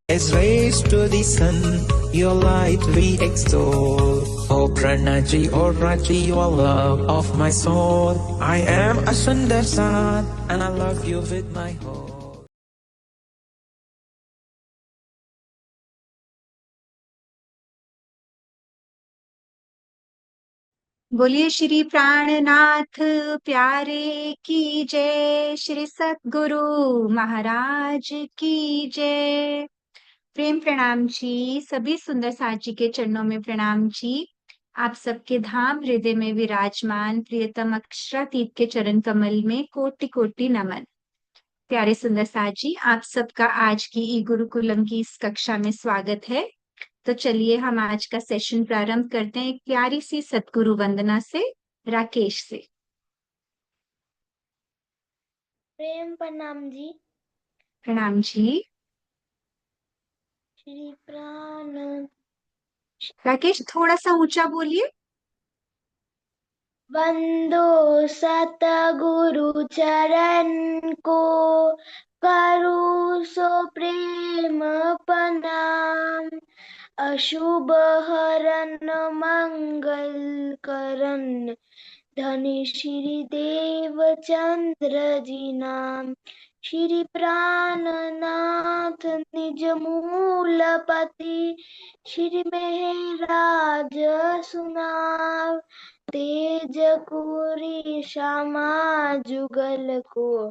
As rays to the sun, your light we extol. Oh Pranaji, oh Raji, you are love of my soul. I am a Sundar Sat, and I love you with my whole. बोलिए श्री प्राणनाथ प्यारे की जय। श्री सतगुरु महाराज की जय। प्रेम प्रणाम जी। सभी सुंदर साथ जी के चरणों में प्रणाम जी। आप सबके धाम हृदय में विराजमान प्रियतम अक्षरातीत के चरण कमल में कोटि कोटि नमन। प्यारे सुंदर साथ जी, आप सबका आज की ई गुरुकुलम की इस कक्षा में स्वागत है। तो चलिए हम आज का सेशन प्रारंभ करते हैं एक प्यारी सी सतगुरु वंदना से, राकेश से। प्रेम प्रणाम जी। प्रणाम जी। श्री प्राण राकेश थोड़ा सा ऊंचा बोलिए। वंदो सतगुरु चरण को, करू सो प्रेम प्रणाम। अशुभ हरन मंगल करन, धनी श्री देव चंद्र जी नाम। श्री प्राणनाथ निज मूलपति, श्री मेहराज सुनाव। तेज कुरी श्यामा जुगल को,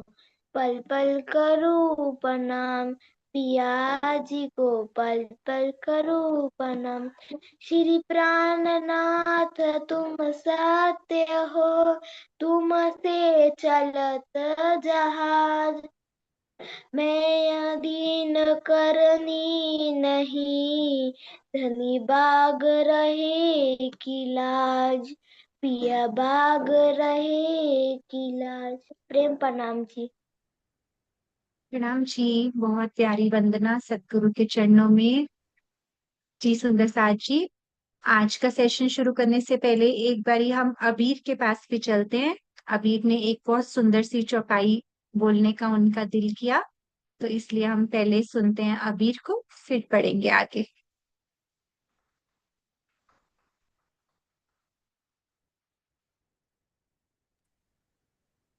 पल पल करूं प्रणाम। पिया जी को पल पल करूं प्रणाम। श्री प्राणनाथ तुम सत्य हो, तुम से चलत जहाज। मैं अधीन करनी नहीं, धनी बाग रहे की लाज। पिया बाग रहे की लाज। प्रेम प्रणाम जी। प्रणाम जी। बहुत प्यारी वंदना सतगुरु के चरणों में। जी सुंदर साथ जी, आज का सेशन शुरू करने से पहले एक बारी हम अबीर के पास भी चलते हैं। अबीर ने एक बहुत सुंदर सी चौपाई बोलने का उनका दिल किया, तो इसलिए हम पहले सुनते हैं अबीर को, फिर पढ़ेंगे आगे।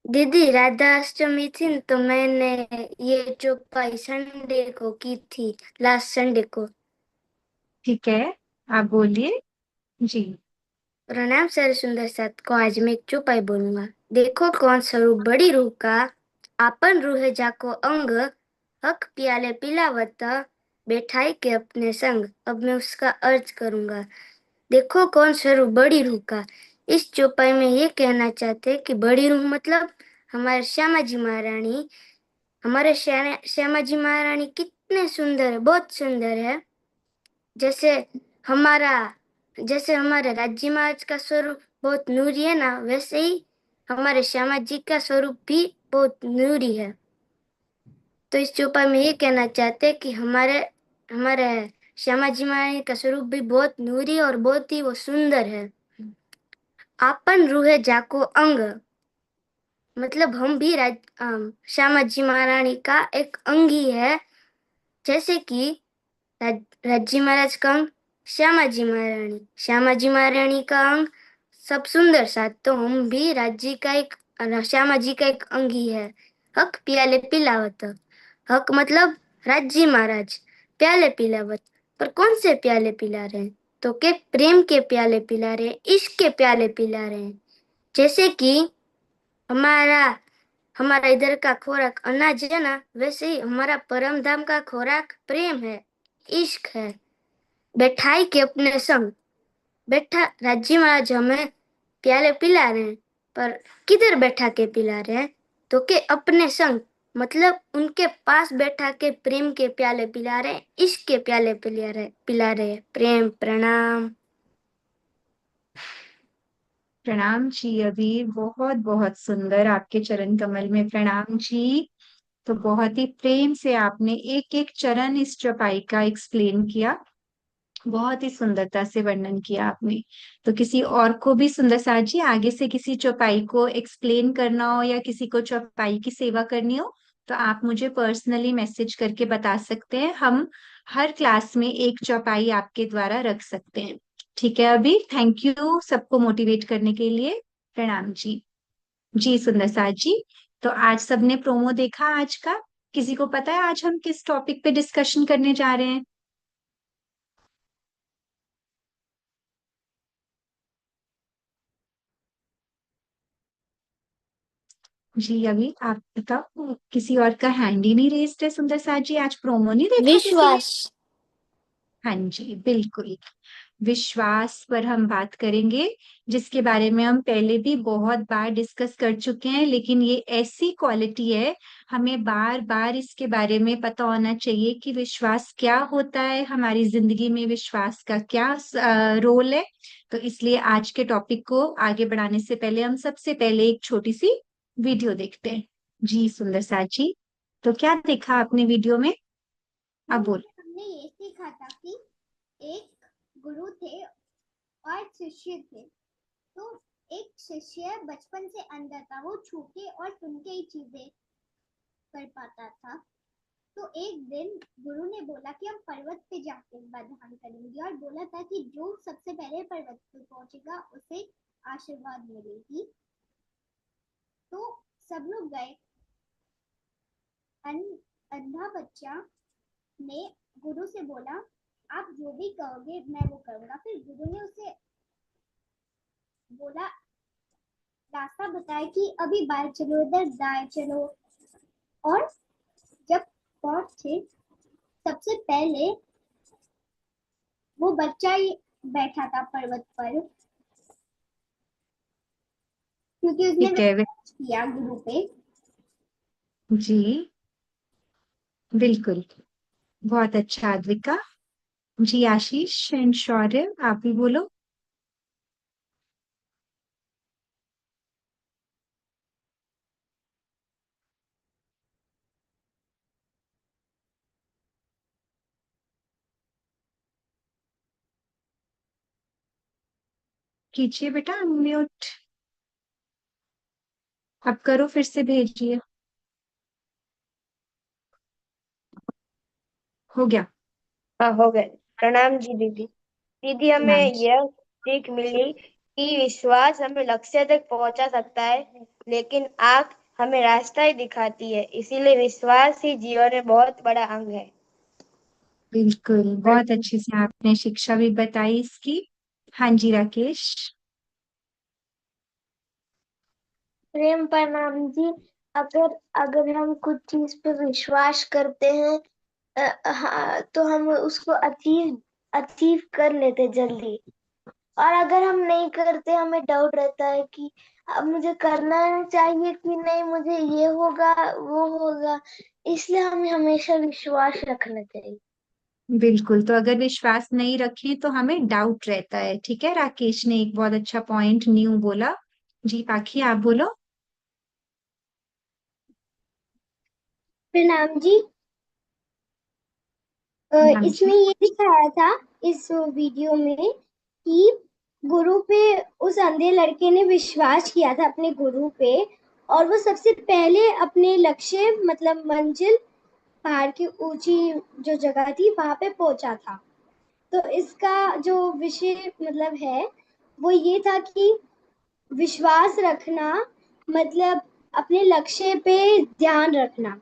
दीदी राधा अष्टमी थी न, तो मैंने ये चौपाई संडे को की थी, लास्ट संडे को। ठीक है, आप बोलिए जी। प्रणाम सर सुंदर साथ को। आज मैं एक चौपाई बोलूंगा। देखो कौन स्वरूप बड़ी रूह का, आपन रूह जाको अंग। हक प्याले पिलावत, बैठाई के अपने संग। अब मैं उसका अर्ज करूंगा। देखो कौन स्वरूप बड़ी रूह का। इस चौपाई में ये कहना चाहते हैं कि बड़ी रूह मतलब हमारे श्यामा जी महारानी। हमारे श्यामा जी महारानी कितने सुंदर है, बहुत सुंदर है। जैसे हमारा जैसे हमारे राज्य महाराज का स्वरूप बहुत नूरी है ना, वैसे ही हमारे श्यामा जी का स्वरूप भी बहुत नूरी है। तो इस चौपाई में ये कहना चाहते हैं कि हमारे हमारे श्यामा जी महाराज का स्वरूप भी बहुत नूरी और बहुत ही वो सुंदर है। आपन रूहे जाको अंग मतलब हम भी श्यामा जी महारानी का एक अंग ही है। जैसे कि राज्य महाराज का अंग श्यामा जी महारानी का अंग सब सुंदर साथ, तो हम भी राज्य का एक श्यामा जी का एक अंग ही है। हक प्याले पिलावत, हक मतलब राज्य महाराज, प्याले पिलावत, पर कौन से प्याले पिला रहे हैं? तो के प्रेम के प्याले पिला रहे हैं, इश्क के प्याले पिला रहे हैं। जैसे कि हमारा हमारा इधर का खोराक अनाज है ना, वैसे ही हमारा परम धाम का खोराक प्रेम है, इश्क है। बैठाई के अपने संग, बैठा राज्य महाराज हमें प्याले पिला रहे हैं, पर किधर बैठा के पिला रहे हैं? तो के अपने संग मतलब उनके पास बैठा के प्रेम के प्याले पिला रहे हैं, इश्क के प्याले पिला रहे हैं। प्रेम प्रणाम। प्रणाम जी अबीर, बहुत बहुत सुंदर, आपके चरण कमल में प्रणाम जी। तो बहुत ही प्रेम से आपने एक एक चरण इस चौपाई का एक्सप्लेन किया, बहुत ही सुंदरता से वर्णन किया आपने। तो किसी और को भी सुंदर साथ जी आगे से किसी चौपाई को एक्सप्लेन करना हो या किसी को चौपाई की सेवा करनी हो, तो आप मुझे पर्सनली मैसेज करके बता सकते हैं। हम हर क्लास में एक चौपाई आपके द्वारा रख सकते हैं। ठीक है, अभी थैंक यू सबको मोटिवेट करने के लिए। प्रणाम जी। जी सुंदर साथ जी, तो आज सबने प्रोमो देखा आज का? किसी को पता है आज हम किस टॉपिक पे डिस्कशन करने जा रहे हैं? जी अभी आप बताओ, किसी और का हैंड ही नहीं रेज्ड है। सुंदर साथ जी, आज प्रोमो नहीं देखा किसी ने? विश्वास। हाँ जी बिल्कुल। विश्वास पर हम बात करेंगे, जिसके बारे में हम पहले भी बहुत बार डिस्कस कर चुके हैं, लेकिन ये ऐसी क्वालिटी है, हमें बार बार इसके बारे में पता होना चाहिए कि विश्वास क्या होता है, हमारी जिंदगी में विश्वास का क्या रोल है। तो इसलिए आज के टॉपिक को आगे बढ़ाने से पहले हम सबसे पहले एक छोटी सी वीडियो देखते हैं। जी सुंदर साथ जी, तो क्या देखा आपने वीडियो में? अब बोल। हमने ये सीखा था कि एक गुरु थे और शिष्य थे। तो एक शिष्य बचपन से अंदर था, वो छू के और सुन के ही चीजें कर पाता था। तो एक दिन गुरु ने बोला कि हम पर्वत पे जाके ध्यान करेंगे, और बोला था कि जो सबसे पहले पर्वत पे पहुंचेगा उसे आशीर्वाद मिलेगी। तो सब लोग गए। अंधा बच्चा ने गुरु से बोला, आप जो भी कहोगे मैं वो करूंगा। फिर गुरु ने उसे बोला, रास्ता बताया कि अभी बाएं चलो, इधर दाएं चलो। और जब पहुंचे, सबसे पहले वो बच्चा ही बैठा था पर्वत पर, क्योंकि उसने ठीक है विश्वास किया गुरु पे। जी बिल्कुल, बहुत अच्छा अद्विका। जी आशीष एंड शौर्य, आप भी बोलो। कीजिए बेटा अनम्यूट, अब करो, फिर से भेजिए। हो गया। हाँ, हो गए। प्रणाम जी दीदी। दीदी, हमें नाम। यह सीख मिली कि विश्वास हमें लक्ष्य तक पहुंचा सकता है, लेकिन आंख हमें रास्ता ही दिखाती है। इसीलिए विश्वास ही जीवन में बहुत बड़ा अंग है। बिल्कुल, बहुत अच्छे से आपने शिक्षा भी बताई इसकी। हाँ जी राकेश। प्रेम प्रणाम जी। अगर अगर हम कुछ चीज पे विश्वास करते हैं, हाँ, तो हम उसको अचीव अचीव कर लेते जल्दी। और अगर हम नहीं करते, हमें डाउट रहता है कि अब मुझे करना चाहिए कि नहीं, मुझे ये होगा वो होगा। इसलिए हमें हमेशा विश्वास रखना चाहिए। बिल्कुल, तो अगर विश्वास नहीं रखें तो हमें डाउट रहता है। ठीक है, राकेश ने एक बहुत अच्छा पॉइंट न्यू बोला। जी पाखी आप बोलो। प्रणाम जी। नाम जी। इसमें ये दिखाया था इस वीडियो में कि गुरु पे उस अंधे लड़के ने विश्वास किया था अपने गुरु पे, और वो सबसे पहले अपने लक्ष्य मतलब मंजिल, पहाड़ की ऊंची जो जगह थी वहां पे पहुंचा था। तो इसका जो विषय मतलब है वो ये था कि विश्वास रखना मतलब अपने लक्ष्य पे ध्यान रखना।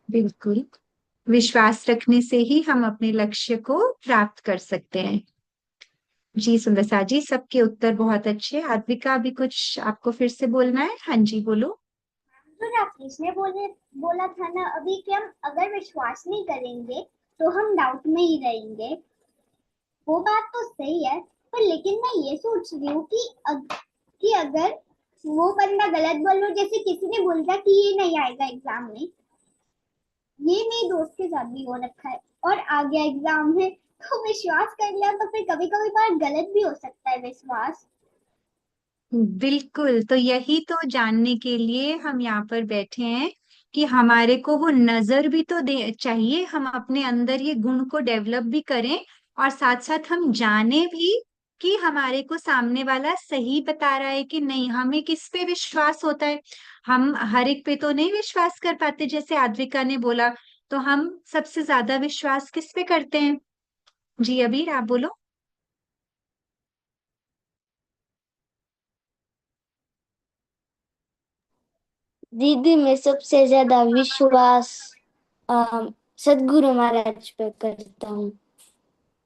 बिल्कुल, विश्वास रखने से ही हम अपने लक्ष्य को प्राप्त कर सकते हैं। जी सुंदर सा जी, सबके उत्तर बहुत अच्छे। अद्विका अभी कुछ आपको फिर से बोलना है? हाँ जी बोलो। तो राकेश ने बोला था ना अभी कि हम अगर विश्वास नहीं करेंगे तो हम डाउट में ही रहेंगे। वो बात तो सही है, पर लेकिन मैं ये सोच रही हूँ कि अगर वो बंदा गलत बोल रहा, जैसे किसी ने बोला कि ये नहीं आएगा एग्जाम में, ये मेरे दोस्त के साथ भी हो रखा है, और आ गया एग्जाम में, तो विश्वास कर लिया तो फिर कभी कभी बार गलत भी हो सकता है विश्वास। बिल्कुल, तो यही तो जानने के लिए हम यहाँ पर बैठे हैं कि हमारे को वो नजर भी तो दे चाहिए, हम अपने अंदर ये गुण को डेवलप भी करें और साथ साथ हम जाने भी कि हमारे को सामने वाला सही बता रहा है कि नहीं। हमें किस पे विश्वास होता है? हम हर एक पे तो नहीं विश्वास कर पाते, जैसे आद्विका ने बोला। तो हम सबसे ज्यादा विश्वास किस पे करते हैं? जी अबीर, आप बोलो। दीदी मैं सबसे ज्यादा विश्वास सदगुरु महाराज पे करता हूँ।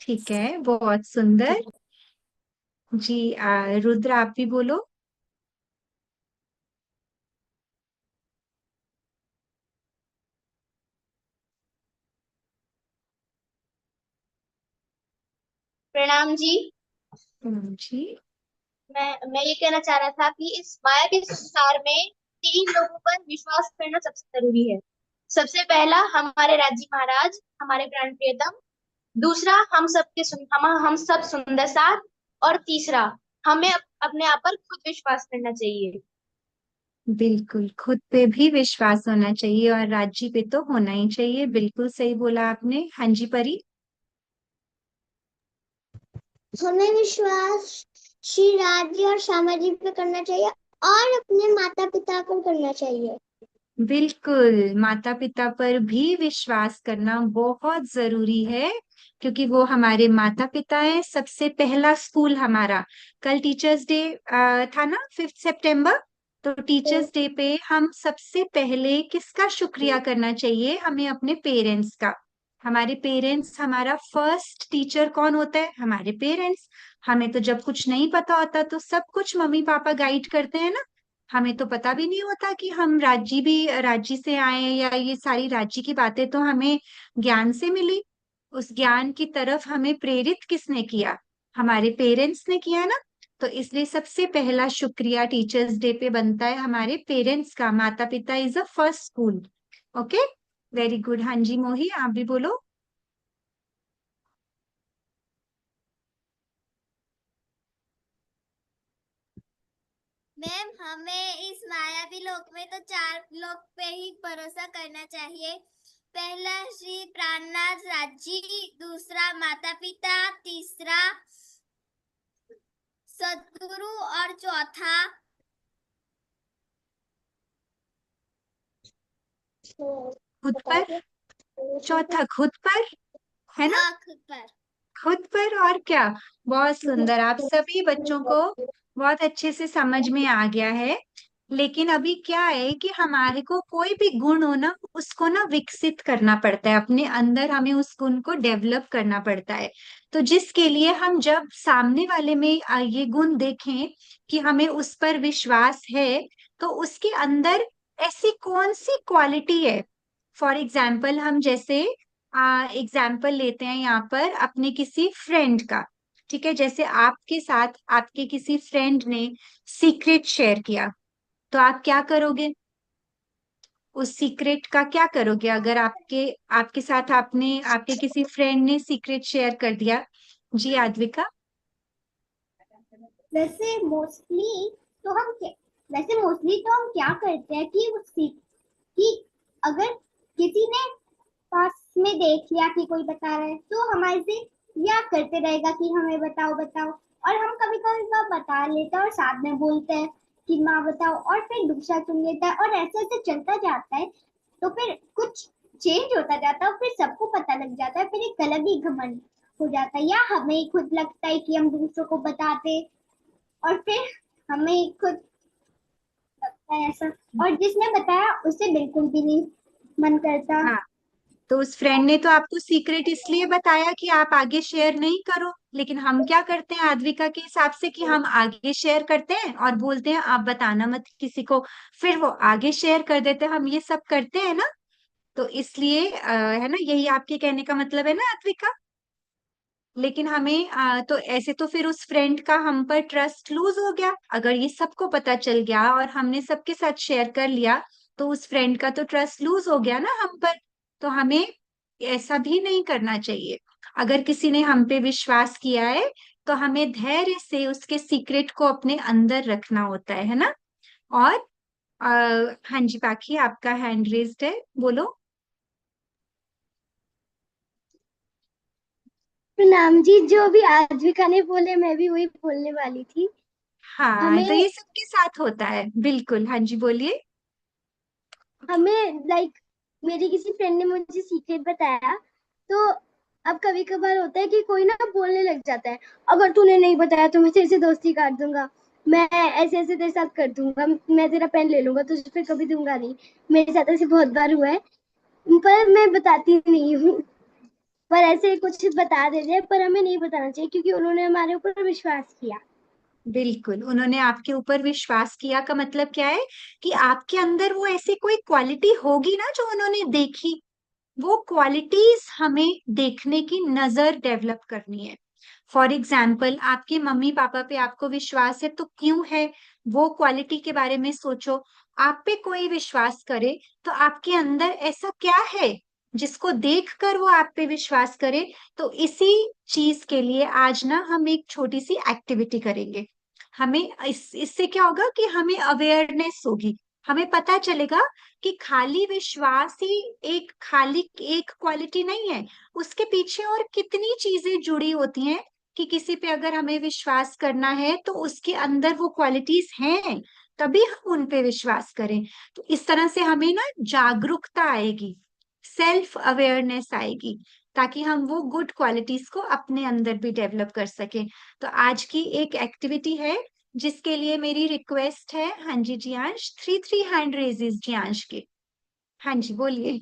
ठीक है, बहुत सुंदर। जी रुद्र, आप भी बोलो। प्रणाम जी। जी। मैं ये कहना चाह रहा था कि इस माया के संसार में तीन लोगों पर विश्वास करना सबसे जरूरी है। सबसे पहला हमारे राज्य महाराज, हमारे प्राण प्रियतम। दूसरा हम सब सुंदर साथ। और तीसरा हमें अपने आप पर खुद विश्वास करना चाहिए। बिल्कुल, खुद पे भी विश्वास होना चाहिए और राज्य पे तो होना ही चाहिए। बिल्कुल सही बोला आपने। हाँ जी परी। हमें विश्वास श्री राज्य और सामाजी पे करना चाहिए और अपने माता पिता पर करना चाहिए। बिल्कुल, माता पिता पर भी विश्वास करना बहुत जरूरी है, क्योंकि वो हमारे माता पिता हैं। सबसे पहला स्कूल हमारा, कल टीचर्स डे था ना, 5 सितंबर। तो टीचर्स डे पे हम सबसे पहले किसका शुक्रिया करना चाहिए? हमें अपने पेरेंट्स का। हमारे पेरेंट्स, हमारा फर्स्ट टीचर कौन होता है? हमारे पेरेंट्स। हमें तो जब कुछ नहीं पता होता तो सब कुछ मम्मी पापा गाइड करते हैं ना। हमें तो पता भी नहीं होता कि हम राज्य से आए हैं, या ये सारी राज्य की बातें तो हमें ज्ञान से मिली। उस ज्ञान की तरफ हमें प्रेरित किसने किया? हमारे पेरेंट्स ने किया ना। तो इसलिए सबसे पहला शुक्रिया टीचर्स डे पे बनता है हमारे पेरेंट्स का। माता पिता is a first school. Okay, very good. हाँ जी मोही, आप भी बोलो। मैम, हमें इस मायावी लोक में तो चार लोक पे ही भरोसा करना चाहिए। पहला श्री प्राणनाथ राज्य, दूसरा माता पिता, तीसरा सदगुरु और चौथा खुद पर। चौथा खुद पर, है ना? खुद पर। खुद पर और क्या। बहुत सुंदर, आप सभी बच्चों को बहुत अच्छे से समझ में आ गया है। लेकिन अभी क्या है कि हमारे को कोई भी गुण हो ना, उसको ना विकसित करना पड़ता है अपने अंदर। हमें उस गुण को डेवलप करना पड़ता है। तो जिसके लिए हम जब सामने वाले में ये गुण देखें कि हमें उस पर विश्वास है, तो उसके अंदर ऐसी कौन सी क्वालिटी है। फॉर एग्जाम्पल, हम जैसे एग्जाम्पल लेते हैं यहाँ पर अपने किसी फ्रेंड का। ठीक है, जैसे आपके साथ आपके किसी फ्रेंड ने सीक्रेट शेयर किया, तो आप क्या करोगे? उस सीक्रेट का क्या करोगे? अगर आपके आपके साथ आपके किसी फ्रेंड ने सीक्रेट शेयर कर दिया। जी आद्विका। वैसे मोस्टली तो हम क्या वैसे मोस्टली तो हम क्या करते हैं कि कि अगर किसी ने पास में देख लिया कि कोई बता रहा है, तो हमारे से याद करते रहेगा कि हमें बताओ बताओ। और हम कभी कभी वह बता लेते हैं और साथ में बोलते हैं कि माँ बताओ, और फिर दूसरा सुन लेता है और ऐसे ऐसे चलता जाता है। तो फिर कुछ चेंज होता जाता है और फिर सबको पता लग जाता है। फिर एक अलग ही घमंड हो जाता है, या हमें खुद लगता है कि हम दूसरों को बताते, और फिर हमें खुद लगता है ऐसा। और जिसने बताया उससे बिल्कुल भी नहीं मन करता। हाँ, तो उस फ्रेंड ने तो आपको सीक्रेट इसलिए बताया कि आप आगे शेयर नहीं करो। लेकिन हम क्या करते हैं आद्विका के हिसाब से, कि हम आगे शेयर करते हैं और बोलते हैं आप बताना मत किसी को। फिर वो आगे शेयर कर देते हैं। हम ये सब करते हैं ना। तो इसलिए है ना, यही आपके कहने का मतलब है ना आद्विका? लेकिन हमें तो ऐसे तो फिर उस फ्रेंड का हम पर ट्रस्ट लूज हो गया। अगर ये सबको पता चल गया और हमने सबके साथ शेयर कर लिया, तो उस फ्रेंड का तो ट्रस्ट लूज हो गया ना हम पर। तो हमें ऐसा भी नहीं करना चाहिए। अगर किसी ने हम पे विश्वास किया है, तो हमें धैर्य से उसके सीक्रेट को अपने अंदर रखना होता है ना। और हाँ जी पाखी, आपका हैंड रेज्ड है, बोलो। प्रणाम जी। जो भी आद्विका ने बोले मैं भी वही बोलने वाली थी। हाँ, तो हमें ये सबके साथ होता है, बिल्कुल। हाँ जी, बोलिए। हमें लाइक मेरी किसी फ्रेंड ने मुझे सीक्रेट बताया। तो अब कभी कभार होता है कि कोई ना बोलने लग जाता है, अगर तूने नहीं बताया तो मैं तेरे से दोस्ती काट दूंगा, मैं ऐसे ऐसे तेरे साथ कर दूंगा, मैं तेरा पेन ले लूंगा, तुझे फिर कभी दूंगा नहीं। मेरे साथ ऐसे बहुत बार हुआ है, पर मैं बताती नहीं हूँ। पर ऐसे कुछ बता देते हैं, पर हमें नहीं बताना चाहिए क्योंकि उन्होंने हमारे ऊपर विश्वास किया। बिल्कुल, उन्होंने आपके ऊपर विश्वास किया का मतलब क्या है कि आपके अंदर वो ऐसी कोई क्वालिटी होगी ना जो उन्होंने देखी। वो क्वालिटीज हमें देखने की नजर डेवलप करनी है। फॉर एग्जाम्पल, आपके मम्मी पापा पे आपको विश्वास है तो क्यों है, वो क्वालिटी के बारे में सोचो। आप पे कोई विश्वास करे तो आपके अंदर ऐसा क्या है जिसको देखकर वो आप पे विश्वास करे। तो इसी चीज के लिए आज ना हम एक छोटी सी एक्टिविटी करेंगे। हमें इससे क्या होगा कि हमें अवेयरनेस होगी। हमें पता चलेगा कि खाली विश्वास ही एक क्वालिटी नहीं है, उसके पीछे और कितनी चीजें जुड़ी होती हैं। कि किसी पे अगर हमें विश्वास करना है तो उसके अंदर वो क्वालिटीज हैं, तभी हम उन पे विश्वास करें। तो इस तरह से हमें ना जागरूकता आएगी, सेल्फ अवेयरनेस आएगी, ताकि हम वो गुड क्वालिटीज को अपने अंदर भी डेवलप कर सकें। तो आज की एक एक्टिविटी है जिसके लिए मेरी रिक्वेस्ट है। हाँ जी Jiyansh, three three hand raises Jiyansh के। हाँ जी, बोलिए।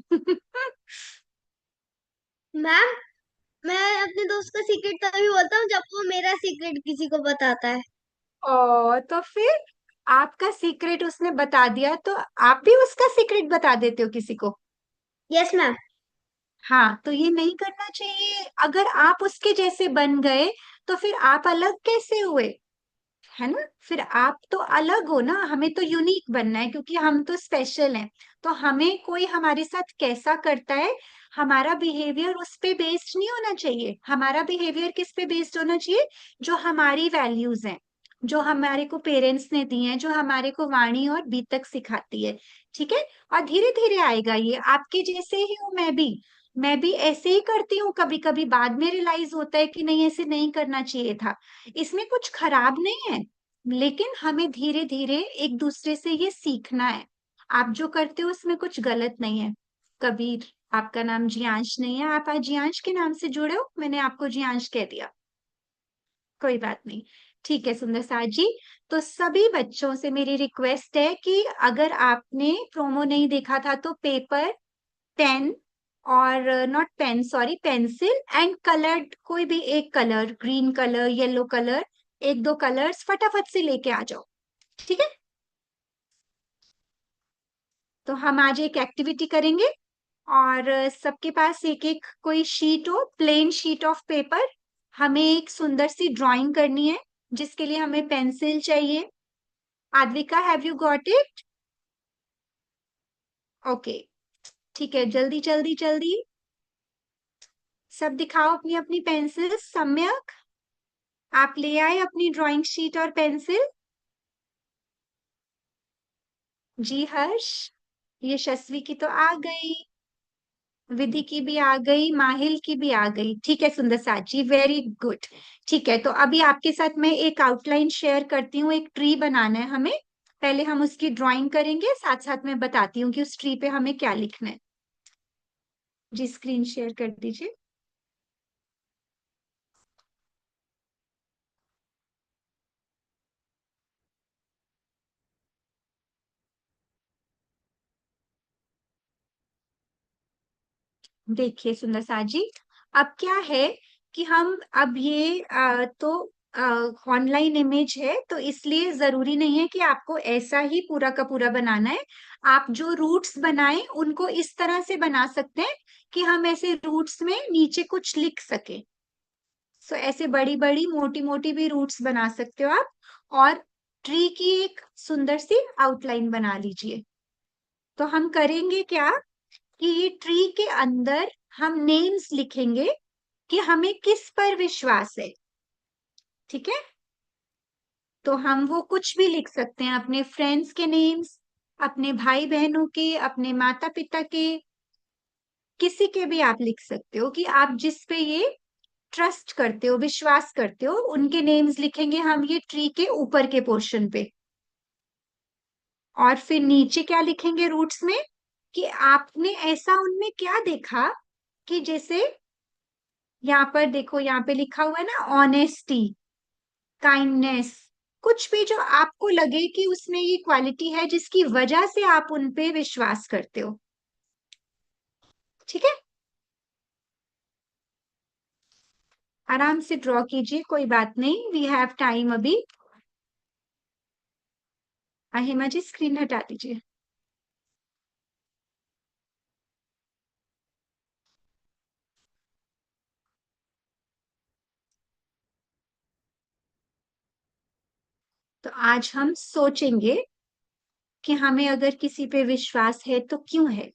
मैम, मैं अपने दोस्त का सीक्रेट तभी बोलता हूँ जब वो मेरा सीक्रेट किसी को बताता है। ओ, तो फिर आपका सीक्रेट उसने बता दिया तो आप भी उसका सीक्रेट बता देते हो किसी को। Yes ma'am. हाँ, तो ये नहीं करना चाहिए। अगर आप उसके जैसे बन गए तो फिर आप अलग कैसे हुए, है ना। फिर आप तो अलग हो ना, हमें तो यूनिक बनना है क्योंकि हम तो स्पेशल हैं। तो हमें कोई हमारे साथ कैसा करता है, हमारा बिहेवियर उस पे बेस्ड नहीं होना चाहिए। हमारा बिहेवियर किस पे बेस्ड होना चाहिए, जो हमारी वैल्यूज हैं, जो हमारे को पेरेंट्स ने दी हैं, जो हमारे को वाणी और बीतक सिखाती है। ठीक है। और धीरे धीरे आएगा ये, आपके जैसे ही हूँ मैं भी ऐसे ही करती हूँ। कभी कभी बाद में रियलाइज होता है कि नहीं, ऐसे नहीं करना चाहिए था। इसमें कुछ खराब नहीं है, लेकिन हमें धीरे धीरे एक दूसरे से ये सीखना है। आप जो करते हो उसमें कुछ गलत नहीं है। कबीर, आपका नाम जियांश नहीं है, आप आज जियांश के नाम से जुड़े हो, मैंने आपको जियांश कह दिया, कोई बात नहीं। ठीक है सुंदर साथ जी। तो सभी बच्चों से मेरी रिक्वेस्ट है कि अगर आपने प्रोमो नहीं देखा था तो पेपर, पेन, और not pen sorry pencil and coloured, कोई भी एक colour, green colour, yellow colour, एक दो कलर्स फटाफट से लेके आ जाओ। ठीक है। तो हम आज एक एक्टिविटी करेंगे और सबके पास एक एक कोई शीट हो, प्लेन शीट ऑफ पेपर। हमें एक सुंदर सी ड्राइंग करनी है जिसके लिए हमें पेंसिल चाहिए। Aadvika, have you got it? Okay, ठीक है, जल्दी जल्दी जल्दी सब दिखाओ अपनी अपनी पेंसिल। सम्यक, आप ले आए अपनी ड्राइंग शीट और पेंसिल। जी हर्ष, यशस्वी की तो आ गई, विधि की भी आ गई, माहिल की भी आ गई। ठीक है सुंदर साथ जी, वेरी गुड। ठीक है, तो अभी आपके साथ मैं एक आउटलाइन शेयर करती हूँ। एक ट्री बनाना है हमें, पहले हम उसकी ड्राइंग करेंगे, साथ साथ में बताती हूँ कि उस ट्री पे हमें क्या लिखना है। जी स्क्रीन शेयर कर दीजिए। देखिए सुंदर साथ जी, अब क्या है कि हम अब ये तो ऑनलाइन इमेज है तो इसलिए जरूरी नहीं है कि आपको ऐसा ही पूरा का पूरा बनाना है। आप जो रूट्स बनाए उनको इस तरह से बना सकते हैं कि हम ऐसे रूट्स में नीचे कुछ लिख सके। सो ऐसे बड़ी बड़ी मोटी मोटी भी रूट्स बना सकते हो आप, और ट्री की एक सुंदर सी आउटलाइन बना लीजिए। तो हम करेंगे क्या कि ये ट्री के अंदर हम नेम्स लिखेंगे कि हमें किस पर विश्वास है। ठीक है। तो हम वो कुछ भी लिख सकते हैं, अपने फ्रेंड्स के नेम्स, अपने भाई बहनों के, अपने माता पिता के, किसी के भी आप लिख सकते हो कि आप जिस पे ये ट्रस्ट करते हो, विश्वास करते हो, उनके नेम्स लिखेंगे हम ये ट्री के ऊपर के पोर्शन पे। और फिर नीचे क्या लिखेंगे रूट्स में, कि आपने ऐसा उनमें क्या देखा कि जैसे यहाँ पर देखो, यहाँ पे लिखा हुआ है ना, ऑनेस्टी, काइंडनेस, कुछ भी जो आपको लगे कि उसमें ये क्वालिटी है जिसकी वजह से आप उन पे विश्वास करते हो। ठीक है, आराम से ड्रॉ कीजिए, कोई बात नहीं, वी हैव टाइम अभी। अहिमा जी स्क्रीन हटा दीजिए। तो आज हम सोचेंगे कि हमें अगर किसी पे विश्वास है तो क्यों है।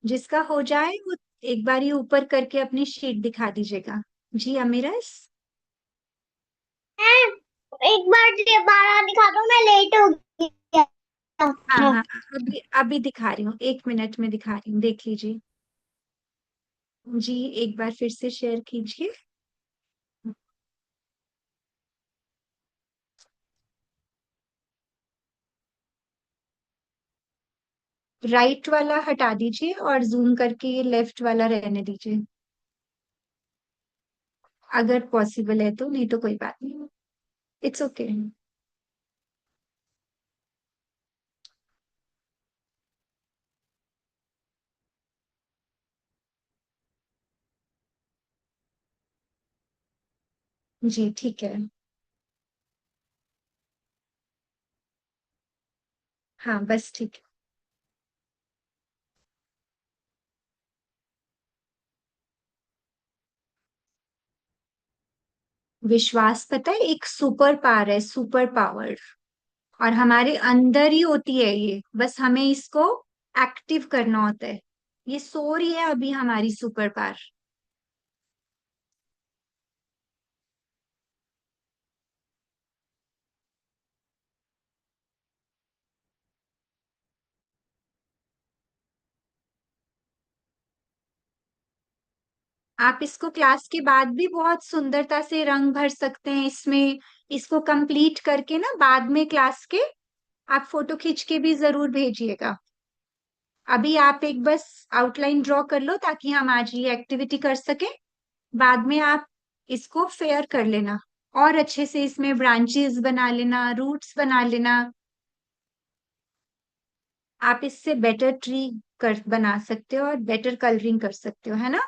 जिसका हो जाए वो एक बार ही ऊपर करके अपनी शीट दिखा दीजिएगा। जी अमीरस। एक बार दोबारा दिखा दो, मैं लेट हो गया। हाँ हाँ, अभी अभी दिखा रही हूँ, 1 मिनट में दिखा रही हूँ, देख लीजिए। जी एक बार फिर से शेयर कीजिए। राइट वाला हटा दीजिए और जूम करके ये लेफ्ट वाला रहने दीजिए, अगर पॉसिबल है तो, नहीं तो कोई बात नहीं, इट्स ओके। जी ठीक है। हाँ बस ठीक है। विश्वास पता है एक सुपर पावर है, सुपर पावर, और हमारे अंदर ही होती है ये, बस हमें इसको एक्टिव करना होता है। ये सो रही है अभी हमारी सुपर पावर। आप इसको क्लास के बाद भी बहुत सुंदरता से रंग भर सकते हैं इसमें। इसको कंप्लीट करके ना बाद में क्लास के आप फोटो खींच के भी जरूर भेजिएगा। अभी आप एक बस आउटलाइन ड्रॉ कर लो ताकि हम आज ये एक्टिविटी कर सके। बाद में आप इसको फेयर कर लेना, और अच्छे से इसमें ब्रांचेस बना लेना, रूट्स बना लेना। आप इससे बेटर ट्री कर बना सकते हो और बेटर कलरिंग कर सकते हो, है ना।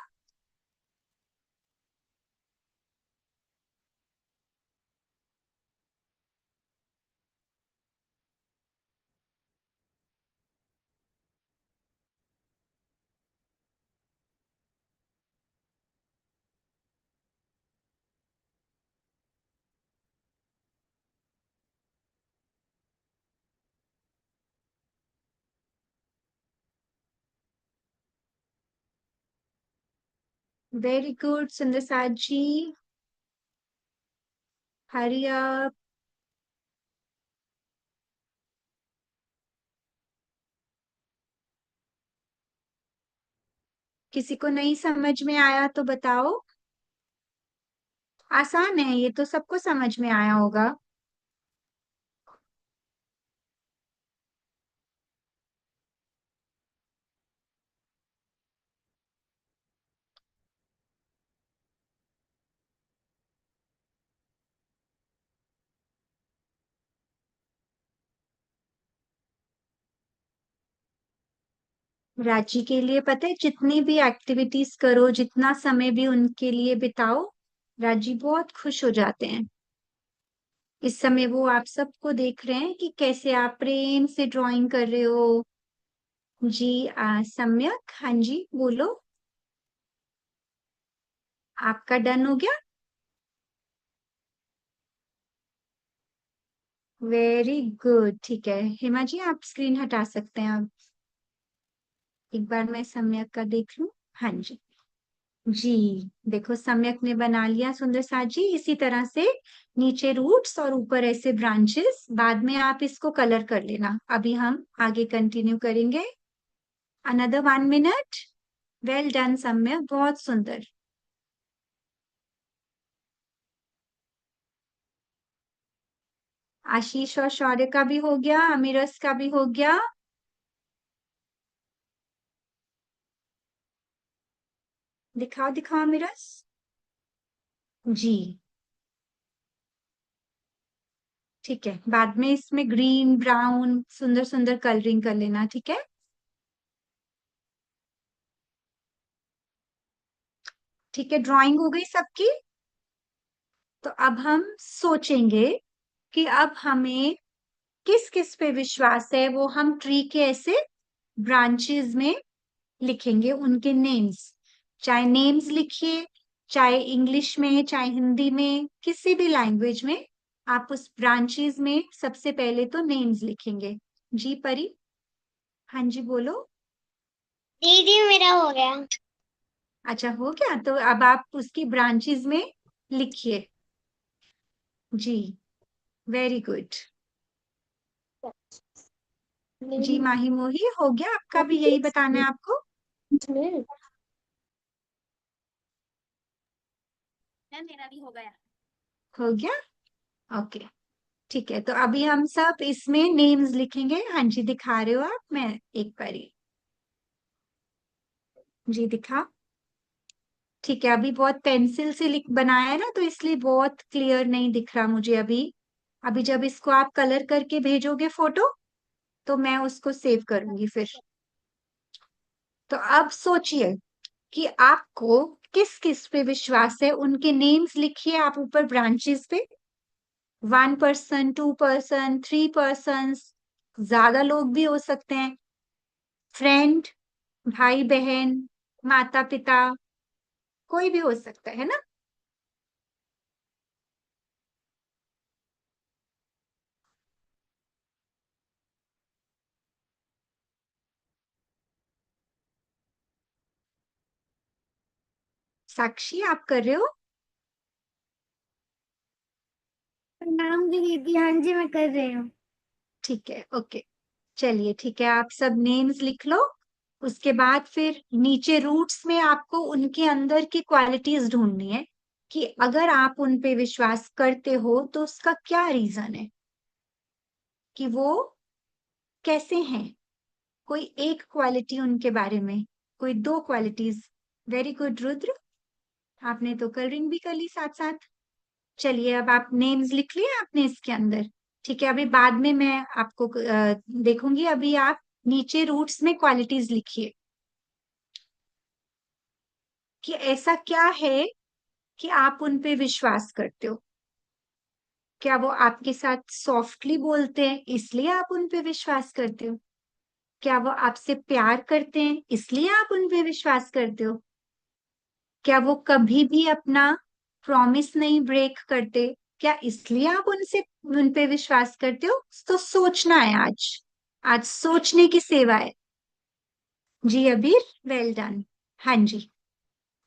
वेरी गुड सुंदर साथ जी, हरी अप। किसी को नहीं समझ में आया तो बताओ। आसान है ये तो, सबको समझ में आया होगा। रांची के लिए पता है, जितनी भी एक्टिविटीज करो, जितना समय भी उनके लिए बिताओ, राजी बहुत खुश हो जाते हैं। इस समय वो आप सबको देख रहे हैं कि कैसे आप प्रेम से ड्राइंग कर रहे हो। जी सम्यक, हाँ जी बोलो। आपका डन हो गया, वेरी गुड। ठीक है हेमा जी, आप स्क्रीन हटा सकते हैं अब। एक बार मैं सम्यक का देख लूं। हाँ जी। जी, देखो सम्यक ने बना लिया सुंदर साथ जी। इसी तरह से नीचे रूट्स और ऊपर ऐसे ब्रांचेस, बाद में आप इसको कलर कर लेना। अभी हम आगे कंटिन्यू करेंगे। Another 1 minute. वेल डन सम्यक, बहुत सुंदर। आशीष और शौर्य का भी हो गया, अमीरस का भी हो गया। दिखाओ दिखाओ अमीरस। जी, ठीक है, बाद में इसमें ग्रीन ब्राउन सुंदर सुंदर कलरिंग कर लेना, ठीक है। ठीक है, ड्राइंग हो गई सबकी। तो अब हम सोचेंगे कि अब हमें किस किस पे विश्वास है, वो हम ट्री के ऐसे ब्रांचेस में लिखेंगे उनके नेम्स। चाहे नेम्स लिखिए, चाहे इंग्लिश में, चाहे हिंदी में, किसी भी लैंग्वेज में। आप उस ब्रांचेस में सबसे पहले तो नेम्स लिखेंगे। जी परी। हाँ जी बोलो। दीदी मेरा हो गया। अच्छा हो गया, तो अब आप उसकी ब्रांचेस में लिखिए। जी, वेरी गुड। जी माही मोही, हो गया आपका भी, यही बताना है आपको। मैम मेरा भी हो गया। हो गया, ओके। ठीक है, तो अभी हम सब इसमें नेम्स लिखेंगे। हाँ जी, दिखा रहे हो आप? मैं एक बारी। जी दिखा। ठीक है, अभी बहुत पेंसिल से लिख बनाया है ना, तो इसलिए बहुत क्लियर नहीं दिख रहा मुझे अभी। अभी जब इसको आप कलर करके भेजोगे फोटो, तो मैं उसको सेव करूंगी फिर। तो अब सोचिए कि आपको किस किस पे विश्वास है, उनके नेम्स लिखिए आप ऊपर ब्रांचेस पे। 1 पर्सन, 2 पर्सन, 3 पर्सन, ज्यादा लोग भी हो सकते हैं। फ्रेंड, भाई बहन, माता पिता, कोई भी हो सकता है ना। साक्षी आप कर रहे हो? प्रणाम जी दीदी, हाँ जी मैं कर रही हूँ। ठीक है, ओके। चलिए ठीक है, आप सब नेम्स लिख लो। उसके बाद फिर नीचे रूट्स में आपको उनके अंदर की क्वालिटीज ढूंढनी है कि अगर आप उन पे विश्वास करते हो तो उसका क्या रीजन है, कि वो कैसे हैं। कोई एक क्वालिटी उनके बारे में, कोई 2 क्वालिटीज। वेरी गुड रुद्र, आपने तो कलरिंग भी कर ली साथ साथ। चलिए, अब आप नेम्स लिख लिए आपने इसके अंदर। ठीक है, अभी बाद में मैं आपको देखूंगी। अभी आप नीचे रूट्स में क्वालिटीज लिखिए कि ऐसा क्या है कि आप उन पे विश्वास करते हो। क्या वो आपके साथ सॉफ्टली बोलते हैं इसलिए आप उन पे विश्वास करते हो? क्या वो आपसे प्यार करते हैं इसलिए आप उन पे विश्वास करते हो? क्या वो कभी भी अपना प्रॉमिस नहीं ब्रेक करते, क्या इसलिए आप उनसे उन पे विश्वास करते हो? तो सोचना है आज। आज सोचने की सेवा है। जी अबीर, वेल डन। हाँ जी,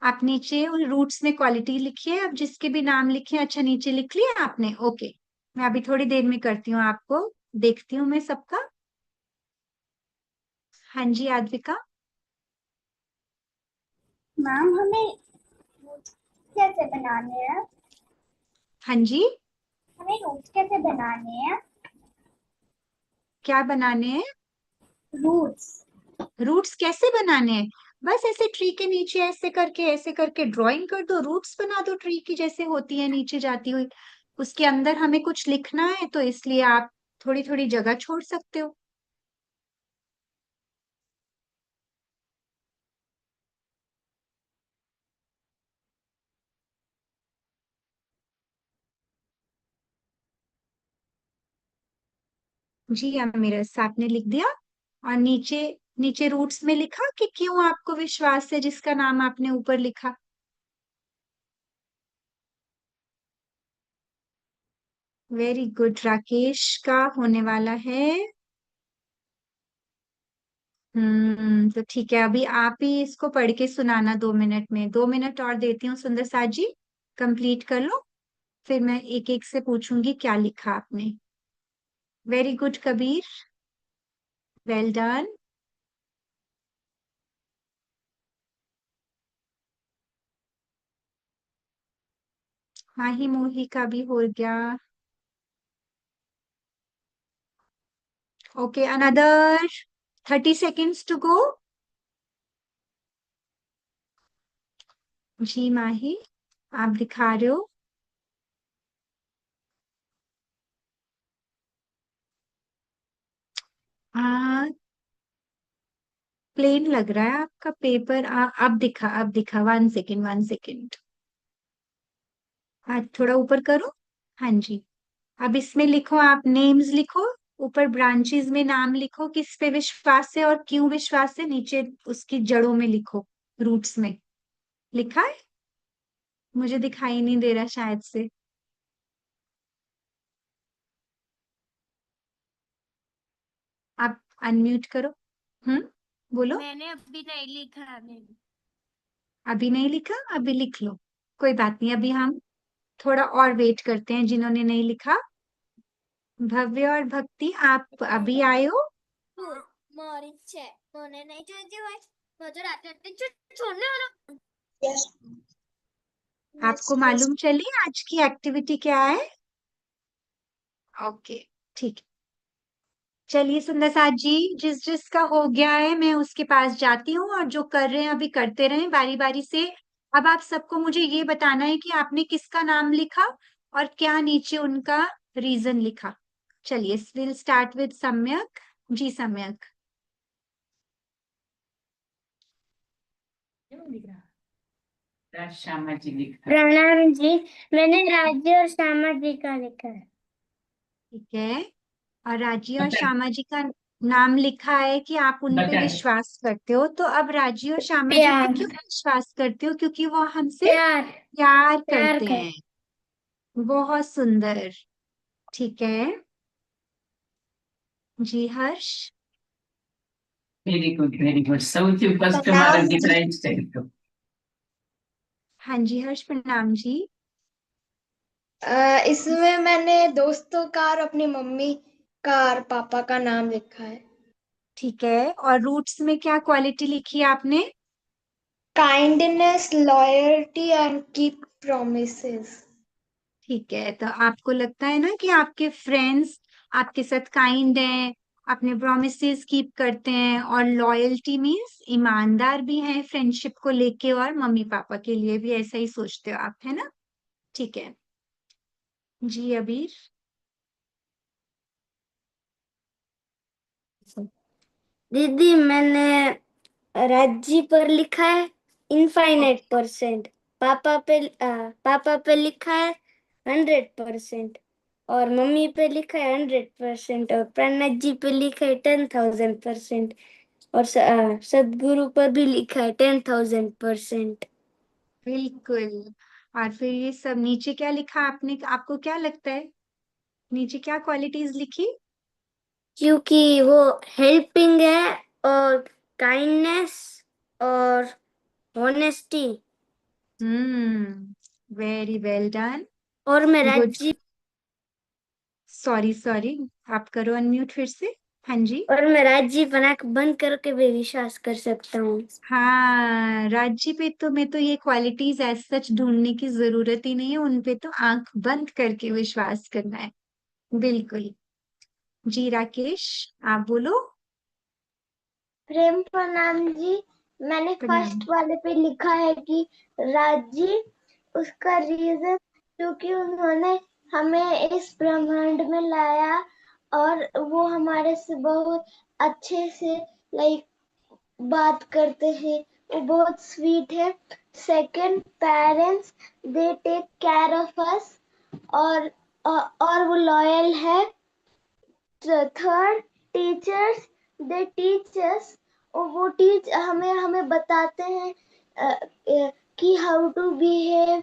आप नीचे उन रूट्स में क्वालिटी लिखिए, अब जिसके भी नाम लिखे। अच्छा नीचे लिख लिया आपने, ओके। मैं अभी थोड़ी देर में करती हूँ आपको, देखती हूँ मैं सबका। हाँ जी आद्विका। मैम हमें रूट्स कैसे बनाने हैं? हाँ जी, हमें रूट्स कैसे बनाने हैं? क्या बनाने हैं? रूट्स। रूट्स कैसे बनाने हैं? बस ऐसे ट्री के नीचे ऐसे करके ड्राइंग कर दो, रूट्स बना दो ट्री की जैसे होती है नीचे जाती हुई। उसके अंदर हमें कुछ लिखना है, तो इसलिए आप थोड़ी थोड़ी जगह छोड़ सकते हो। जी हाँ, मेरा साथ ने लिख दिया। और नीचे नीचे रूट्स में लिखा कि क्यों आपको विश्वास है, जिसका नाम आपने ऊपर लिखा। वेरी गुड, राकेश का होने वाला है तो ठीक है, अभी आप ही इसको पढ़ के सुनाना 2 मिनट में। 2 मिनट और देती हूँ सुंदर साथ जी, कंप्लीट कर लो, फिर मैं एक एक से पूछूंगी क्या लिखा आपने। Very good Kabir, well done. Mahi Mohi का भी हो गया। Okay, another 30 seconds to go. जी माही, आप दिखा रहे हो। प्लेन लग रहा है आपका पेपर। अब दिखा 1 सेकेंड 1 सेकेंड। आज थोड़ा ऊपर करो। हाँ जी, अब इसमें लिखो, आप नेम्स लिखो। ऊपर ब्रांचेस में नाम लिखो, किस पे विश्वास है और क्यों विश्वास है, नीचे उसकी जड़ों में लिखो, रूट्स में। लिखा है? मुझे दिखाई नहीं दे रहा शायद से। आप अनम्यूट करो। बोलो। मैंने अभी नहीं लिखा है। अभी नहीं लिखा, अभी लिख लो, कोई बात नहीं। अभी हम थोड़ा और वेट करते हैं जिन्होंने नहीं लिखा। भव्य और भक्ति, आप अभी आए हो? મારી છે મને નહીં જોઈતી હોય બધું રાતે રાતે છોડને વાળો यस आपको मालूम चली आज की एक्टिविटी क्या है? ओके, ठीक है। चलिए सुंदर साथ जी, जिस जिसका हो गया है मैं उसके पास जाती हूँ, और जो कर रहे हैं अभी करते रहें बारी बारी से। अब आप सबको मुझे ये बताना है कि आपने किसका नाम लिखा और क्या नीचे उनका रीजन लिखा। चलिए, विल स्टार्ट विद सम्यक जी। सम्यक, श्यामा जी लिखा। प्रणाम जी, मैंने राज्य और श्यामा जी का लिखा है। ठीक है। और राजी और श्यामा जी का नाम लिखा है कि आप उन पे विश्वास करते हो। तो अब राजी और श्यामा जी पे प्यार क्यों विश्वास करते हो? क्योंकि वो हमसे प्यार प्यार प्यार करते कर हैं। बहुत सुंदर। ठीक है जी। हर्ष, वेरी गुड સૌથી ફર્સ્ટ મારા દીકરા જ કર્યું। हाँ जी हर्ष, प्रणाम जी। इसमें मैंने दोस्तों का और अपनी मम्मी का और पापा का नाम लिखा है। ठीक है, और रूट्स में क्या क्वालिटी लिखी है आपने? Kindness, loyalty and keep promises. ठीक है, तो आपको लगता है ना कि आपके फ्रेंड्स आपके साथ काइंड हैं, अपने प्रोमिसेस कीप करते हैं, और लॉयल्टी मीन्स ईमानदार भी हैं फ्रेंडशिप को लेके, और मम्मी पापा के लिए भी ऐसा ही सोचते हो आप, है ना? ठीक है जी। अबीर, दीदी, मैंने राज्य पर लिखा है इनफाइनाइट परसेंट, पापा पे लिखा है 100%, और मम्मी पे लिखा है 100%, और प्रणत जी पे लिखा है 10,000%, और सदगुरु पर भी लिखा है 10,000%। बिल्कुल। और फिर ये सब नीचे क्या लिखा आपने? आपको क्या लगता है नीचे क्या क्वालिटीज लिखी? क्योंकि वो हेल्पिंग है, और काइंडनेस, और ऑनेस्टी। Very well done. और मैं गुड। राज्य सॉरी सॉरी, आप करो अनम्यूट फिर से। हाँ जी। और मैं राज्य पर आंख बंद करके भी विश्वास कर सकता हूँ। हाँ, राज्य पे तो मैं तो ये क्वालिटीज एज सच ढूंढने की जरूरत ही नहीं है, उन पे तो आंख बंद करके विश्वास करना है। बिल्कुल जी। राकेश, आप बोलो। प्रेम प्रणाम जी, मैंने प्रणाम। फर्स्ट वाले पे लिखा है कि राजी, उसका रीजन क्योंकि उन्होंने हमें इस ब्रह्मांड में लाया और वो हमारे से बहुत अच्छे से लाइक बात करते हैं, वो बहुत स्वीट है। Second, parents, they take care of us, और और वो लॉयल है। Third, teachers, they teach us, वो टीच हमें हमें बताते हैं कि हाउ टू बिहेव,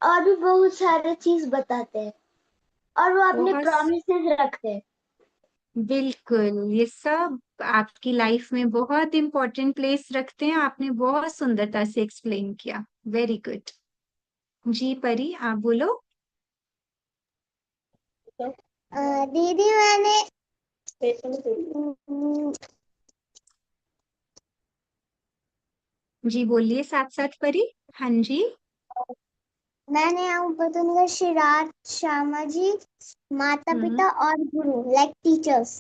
और भी बहुत सारे चीज बताते हैं, और वो अपने बहुत प्रॉमिसेस रखते हैं। बिल्कुल, ये सब आपकी लाइफ में बहुत इंपॉर्टेंट प्लेस रखते हैं। आपने बहुत सुंदरता से एक्सप्लेन किया। Very good. जी परी, आप बोलो। दीदी मैंने जी बोलिए साथ साथ परी। हाँ जी। मैंने यहाँ ऊपर तो लिखा श्रीराज श्यामा जी माता हम्म। पिता और गुरु like teachers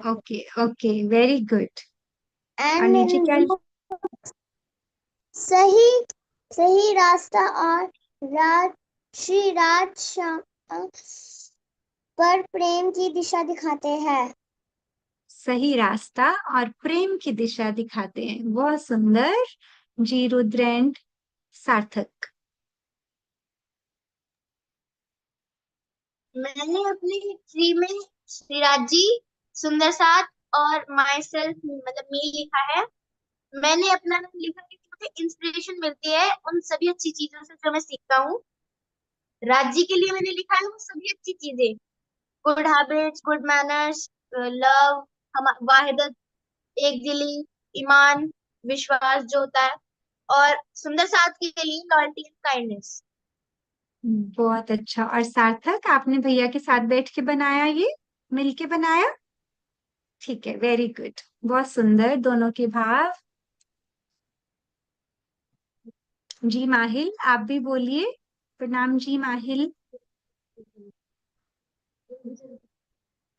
okay okay, very good. और एंड नीचे क्या? सही सही रास्ता और राज श्री राज श्याम पर प्रेम की दिशा दिखाते हैं। सही रास्ता और प्रेम की दिशा दिखाते हैं। बहुत सुंदर। जी रुद्र एंड सार्थक। मैंने अपनी ट्री में श्रीराज जी, सुंदर साथ और माई सेल्फ मतलब मी लिखा है। मैंने अपना नाम लिखा है क्योंकि मुझे इंस्पिरेशन मिलती है उन सभी अच्छी चीजों से जो मैं सीखता हूँ। राज्य के लिए मैंने लिखा है वो सभी अच्छी चीजें, good habits, good manners, love, हम वाहिदत, एक दिली, ईमान, विश्वास जो होता है, और सुंदर साथ के लिए लॉयल्टी एंड काइंडनेस। बहुत अच्छा। और सार्थक, आपने भैया के साथ बैठ के बनाया, ये मिलके बनाया? ठीक है, वेरी गुड। बहुत सुंदर दोनों के भाव। जी माहिल, आप भी बोलिए। प्रणाम जी माहिल।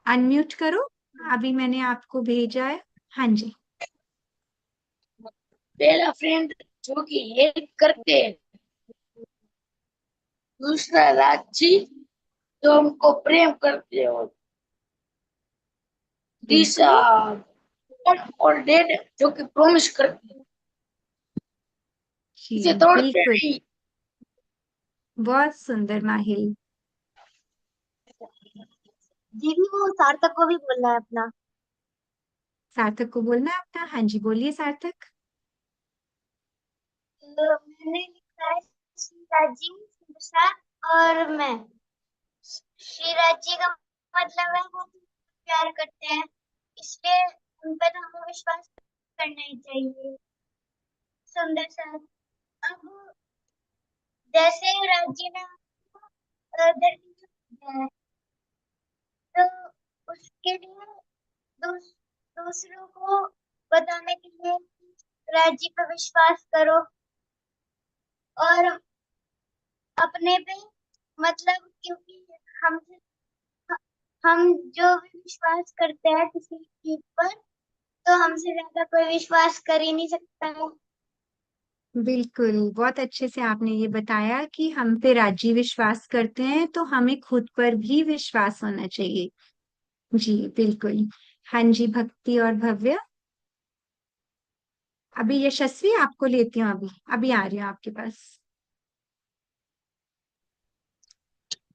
अनम्यूट करो। अभी मैंने आपको भेजा है। हाँ जी। पहला फ्रेंड जो कि हेल्प करते हैं, दूसरा राजी जो हमको प्रेम करते हो, तीसरा बिल्कुल। मॉम और डैड जो कि प्रॉमिस करते हैं, जी इसे तोड़ते बिल्कुल। नहीं। बहुत सुंदर माहिल। दीदी वो सार्थक को भी बोलना है अपना। सार्थक को बोलना है अपना। हाँ जी, बोलिए सार्थक। तो मैंने लिखा है श्रीराज जी, सुंदर साथ और मैं। श्रीराज जी का मतलब है वो प्यार करते हैं, इसलिए उन पर तो हमें विश्वास करना ही चाहिए। सुंदर साथ, अब जैसे राज्य ने धरती है, तो उसके लिए दूसरों को बताने के लिए राज्य पे विश्वास करो और अपने पे, मतलब क्योंकि हम हम जो भी विश्वास करते हैं किसी चीज पर, तो हमसे ज्यादा कोई विश्वास कर ही नहीं सकता है। बिल्कुल, बहुत अच्छे से आपने ये बताया कि हम पे राजी विश्वास करते हैं तो हमें खुद पर भी विश्वास होना चाहिए। जी बिल्कुल। हाँ जी भक्ति और भव्य। अभी यशस्वी आपको लेती हूँ। अभी अभी आ रही हूँ आपके पास।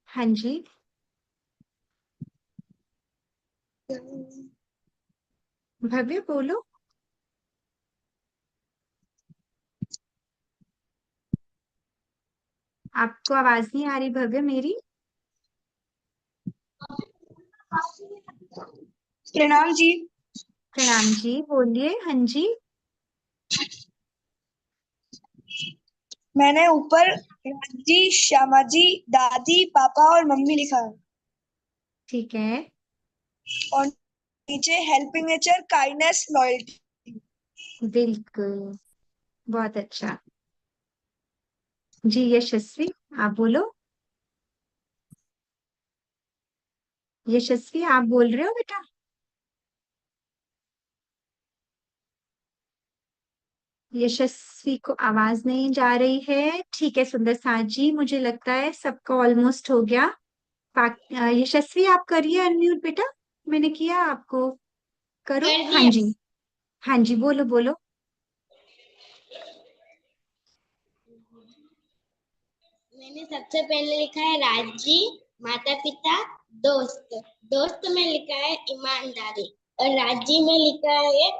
हाँ जी। भव्य बोलो। आपको आवाज नहीं आ रही भव्य मेरी? प्रणाम जी। प्रणाम जी, बोलिए। हाँ जी। मैंने ऊपर राजी, श्यामा जी, दादी, पापा और मम्मी लिखा है, ठीक है। और नीचे हेल्पिंग नेचर, काइंडनेस, लॉयल्टी। बिल्कुल, बहुत अच्छा। जी यशस्वी, आप बोलो। यशस्वी, आप बोल रहे हो बेटा? यशस्वी को आवाज नहीं जा रही है। ठीक है सुंदर साथ जी, मुझे लगता है सबका ऑलमोस्ट हो गया। यशस्वी आप करिए अनम्यूट बेटा। मैंने किया आपको। करो। कर हाँ दिया। जी। हाँ जी, बोलो बोलो। मैंने सबसे पहले लिखा है राज्य, माता पिता, दोस्त। दोस्त में लिखा है ईमानदारी, और राज्य में लिखा है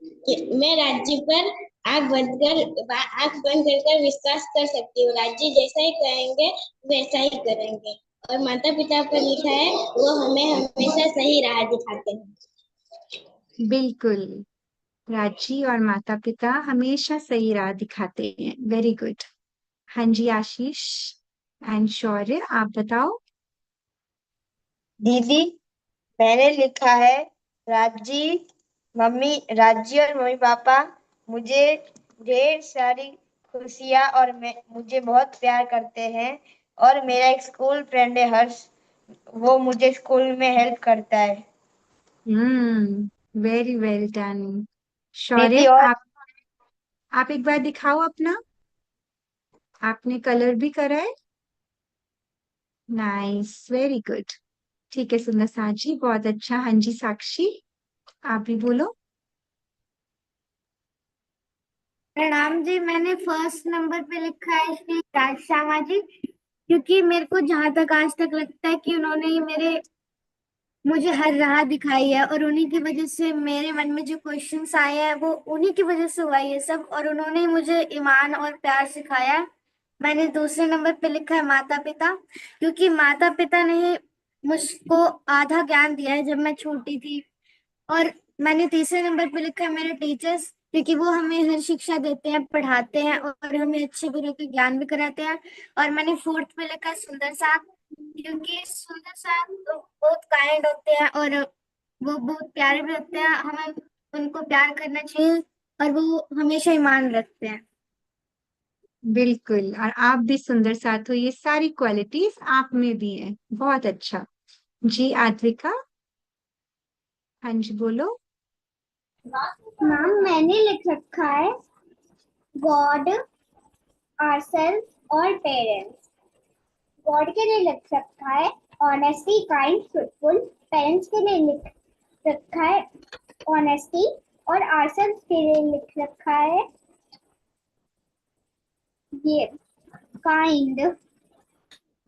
कि मैं राज्य पर आंख बंद कर विश्वास कर सकती हूँ। राज्य जैसा ही कहेंगे वैसा ही करेंगे। और माता पिता पर लिखा है वो हमें हमेशा सही राह दिखाते हैं। बिल्कुल, राजी और माता पिता हमेशा सही राह दिखाते हैं। Very good. हाँ जी, आशीष एंड शौर्य, आप बताओ। दीदी, मैंने लिखा है राजी और मम्मी पापा मुझे ढेर सारी खुशियाँ और मुझे बहुत प्यार करते हैं। और मेरा एक स्कूल फ्रेंड है हर्ष, वो मुझे स्कूल में हेल्प करता है। Very well done. दीदी शौर्य, और आप एक बार दिखाओ अपना, आपने कलर भी करा है। Nice, very good. ठीक है सुंदर साजी, बहुत अच्छा। हाँ जी साक्षी, आप भी बोलो। प्रणाम जी, मैंने फर्स्ट नंबर पे लिखा है श्री राज श्यामा जी, क्योंकि मेरे को जहां तक आज तक लगता है कि उन्होंने ही मुझे हर राह दिखाई है, और उन्हीं की वजह से मेरे मन में जो क्वेश्चंस आए हैं वो उन्हीं की वजह से हुआ है ये सब, और उन्होंने ही मुझे ईमान और प्यार सिखाया है। मैंने दूसरे नंबर पे लिखा है माता पिता, क्योंकि माता पिता ने ही मुझको आधा ज्ञान दिया है जब मैं छोटी थी। और मैंने तीसरे नंबर पे लिखा है मेरे टीचर्स, क्योंकि वो हमें हर शिक्षा देते हैं, पढ़ाते हैं और हमें अच्छे बुरे का ज्ञान भी कराते हैं। और मैंने फोर्थ पे लिखा है सुंदर साथ, क्योंकि सुंदर साथ तो बहुत काइंड होते हैं और वो बहुत प्यारे भी होते हैं, हमें उनको प्यार करना चाहिए, और वो हमेशा ईमान रखते हैं। बिल्कुल, और आप भी सुंदर साथ हो, ये सारी क्वालिटीज आप में भी है। बहुत अच्छा। जी आद्विका, हाँ जी बोलो। मैम मैंने लिख रखा है गॉड, आवरसेल्फ और पेरेंट्स। गॉड के लिए लिख रखा है ऑनेस्टी, काइंड, ट्रूथफुल। पेरेंट्स के लिए लिख रखा है ऑनेस्टी, और आवरसेल्फ के लिए लिख रखा है ये काइंड।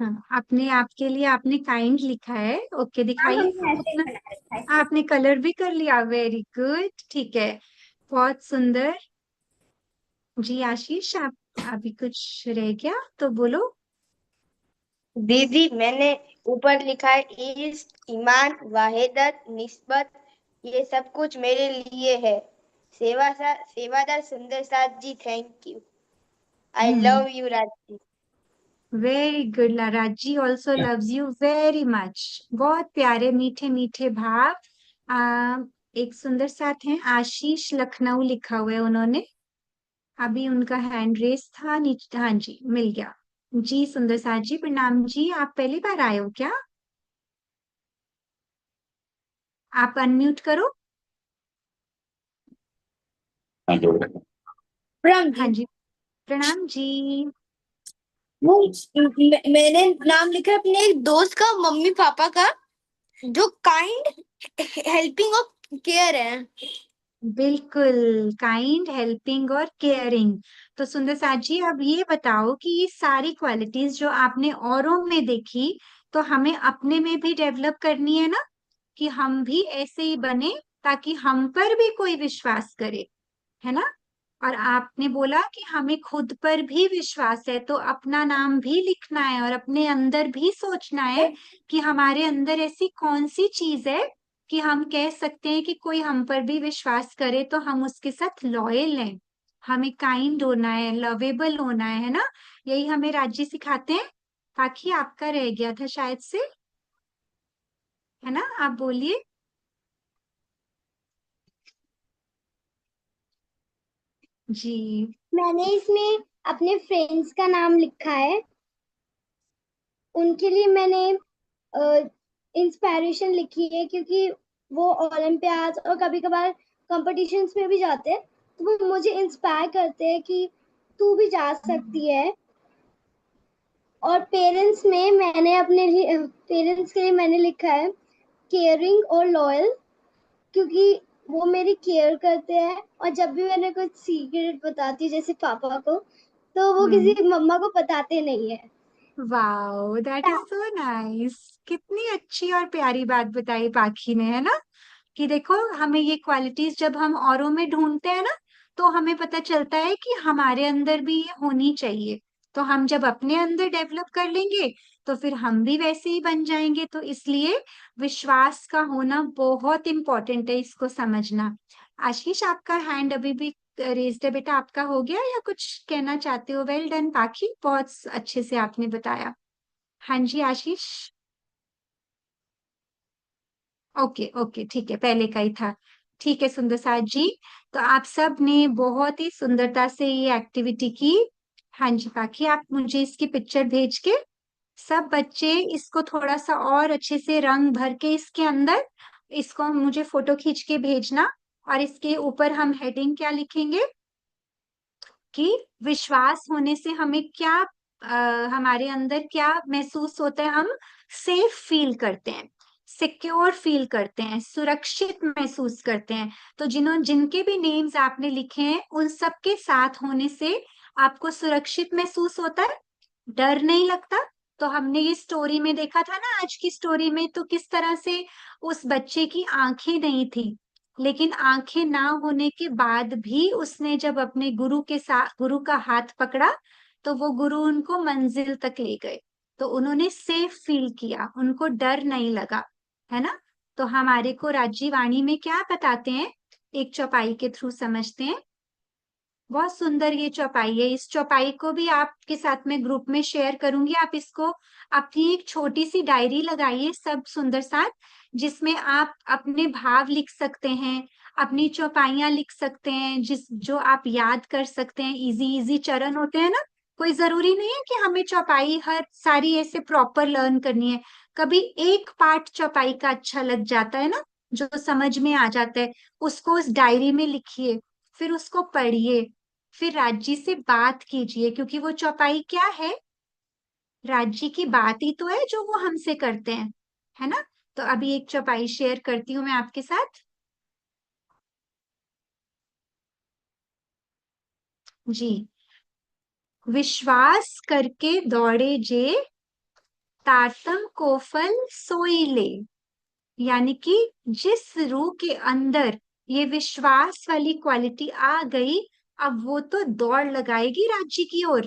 हाँ, अपने आप के लिए आपने काइंड लिखा है। ओके, हाँ, दिखाइए हमने ऐसे ही अपना। बना रखा है। आपने कलर भी कर लिया, वेरी गुड, ठीक है, बहुत सुंदर। जी आशीष, आप अभी कुछ रह गया तो बोलो। दीदी, मैंने ऊपर लिखा है इश्क, ईमान, वाहिदत, निस्बत, ये सब कुछ मेरे लिए है। सेवादार सुंदर साथ जी, thank you. I hmm love you Raji. Very good, Raji also loves you very much. बहुत प्यारे मीठे मीठे भाव। एक सुंदर साथ हैं आशीष लखनऊ, लिखा हुआ है उन्होंने। अभी उनका हैंड रेस था नीचे। हाँ जी, मिल गया। जी सुंदर साथ जी, प्रणाम जी, आप पहली बार आए हो क्या? आप अनम्यूट करो। प्रणाम हाँ जी। जी, प्रणाम जी। वो मैंने नाम लिखा है अपने एक दोस्त का, मम्मी पापा का, जो काइंड, हेल्पिंग और केयर है। बिल्कुल, काइंड, हेल्पिंग और केयरिंग। तो सुंदर साथ जी, अब ये बताओ कि ये सारी क्वालिटीज जो आपने औरों में देखी, तो हमें अपने में भी डेवलप करनी है ना, कि हम भी ऐसे ही बने, ताकि हम पर भी कोई विश्वास करे, है ना। और आपने बोला कि हमें खुद पर भी विश्वास है, तो अपना नाम भी लिखना है और अपने अंदर भी सोचना है कि हमारे अंदर ऐसी कौन सी चीज है कि हम कह सकते हैं कि कोई हम पर भी विश्वास करे तो हम उसके साथ लॉयल हैं। हमें काइंड होना है, लवेबल होना है ना। यही हमें राज्य सिखाते हैं। बाकी आपका रह गया था शायद से, है ना, आप बोलिए। जी। मैंने इसमें अपने फ्रेंड्स का नाम लिखा है। उनके लिए मैंने इंस्पायरेशन लिखी है, क्योंकि वो ओलंपियाड और कभी कभार कॉम्पिटिशन्स में भी जाते हैं, तो वो मुझे इंस्पायर करते हैं कि तू भी जा सकती है। और पेरेंट्स में मैंने अपने लिए पेरेंट्स के लिए मैंने लिखा है केयरिंग और लॉयल, क्योंकि वो मेरी केयर करते हैं, और जब भी मैंने कुछ सीक्रेट बताती हूँ जैसे पापा को, तो वो किसी मम्मा को बताते नहीं है। Wow, that is so nice. कितनी अच्छी और प्यारी बात बताई पाखी ने, है ना, कि देखो हमें ये क्वालिटीज जब हम औरों में ढूंढते हैं ना, तो हमें पता चलता है कि हमारे अंदर भी ये होनी चाहिए। तो हम जब अपने अंदर डेवलप कर लेंगे, तो फिर हम भी वैसे ही बन जाएंगे। तो इसलिए विश्वास का होना बहुत इंपॉर्टेंट है, इसको समझना। आशीष, आपका हैंड अभी भी रेज्ड है बेटा, आपका हो गया या कुछ कहना चाहते हो? वेल डन पाखी, बहुत अच्छे से आपने बताया। हाँ जी आशीष। ओके ओके, ठीक है, पहले का ही था। ठीक है सुंदर साथ जी, तो आप सब ने बहुत ही सुंदरता से ये एक्टिविटी की। हाँ जी पाखी, आप मुझे इसकी पिक्चर भेज के, सब बच्चे इसको थोड़ा सा और अच्छे से रंग भर के इसके अंदर, इसको मुझे फोटो खींच के भेजना। और इसके ऊपर हम हेडिंग क्या लिखेंगे कि विश्वास होने से हमें क्या, हमारे अंदर क्या महसूस होता है, हम सेफ फील करते हैं, सिक्योर फील करते हैं, सुरक्षित महसूस करते हैं। तो जिनके भी नेम्स आपने लिखे हैं, उन सबके साथ होने से आपको सुरक्षित महसूस होता है, डर नहीं लगता। तो हमने ये स्टोरी में देखा था ना, आज की स्टोरी में, तो किस तरह से उस बच्चे की आंखें नहीं थी, लेकिन आंखें ना होने के बाद भी उसने जब अपने गुरु के साथ, गुरु का हाथ पकड़ा, तो वो गुरु उनको मंजिल तक ले गए। तो उन्होंने सेफ फील किया, उनको डर नहीं लगा, है ना। तो हमारे को राज्य वाणी में क्या बताते हैं, एक चौपाई के थ्रू समझते हैं। बहुत सुंदर ये चौपाई है, इस चौपाई को भी आपके साथ में ग्रुप में शेयर करूंगी। आप इसको अपनी एक छोटी सी डायरी लगाइए सब सुंदर साथ, जिसमें आप अपने भाव लिख सकते हैं, अपनी चौपाइयां लिख सकते हैं, जो आप याद कर सकते हैं। इजी इजी चरण होते हैं ना, कोई जरूरी नहीं है कि हमें चौपाई हर सारी ऐसे प्रॉपर लर्न करनी है। कभी एक पार्ट चौपाई का अच्छा लग जाता है ना, जो समझ में आ जाता है, उसको उस डायरी में लिखिए, फिर उसको पढ़िए, फिर राज्य से बात कीजिए, क्योंकि वो चौपाई क्या है, राज्य की बात ही तो है जो वो हमसे करते हैं, है ना। तो अभी एक चौपाई शेयर करती हूँ मैं आपके साथ जी। विश्वास करके दौड़े जे, तारतम को फल सोई ले। यानी कि जिस रूह के अंदर ये विश्वास वाली क्वालिटी आ गई, अब वो तो दौड़ लगाएगी राज्य की ओर।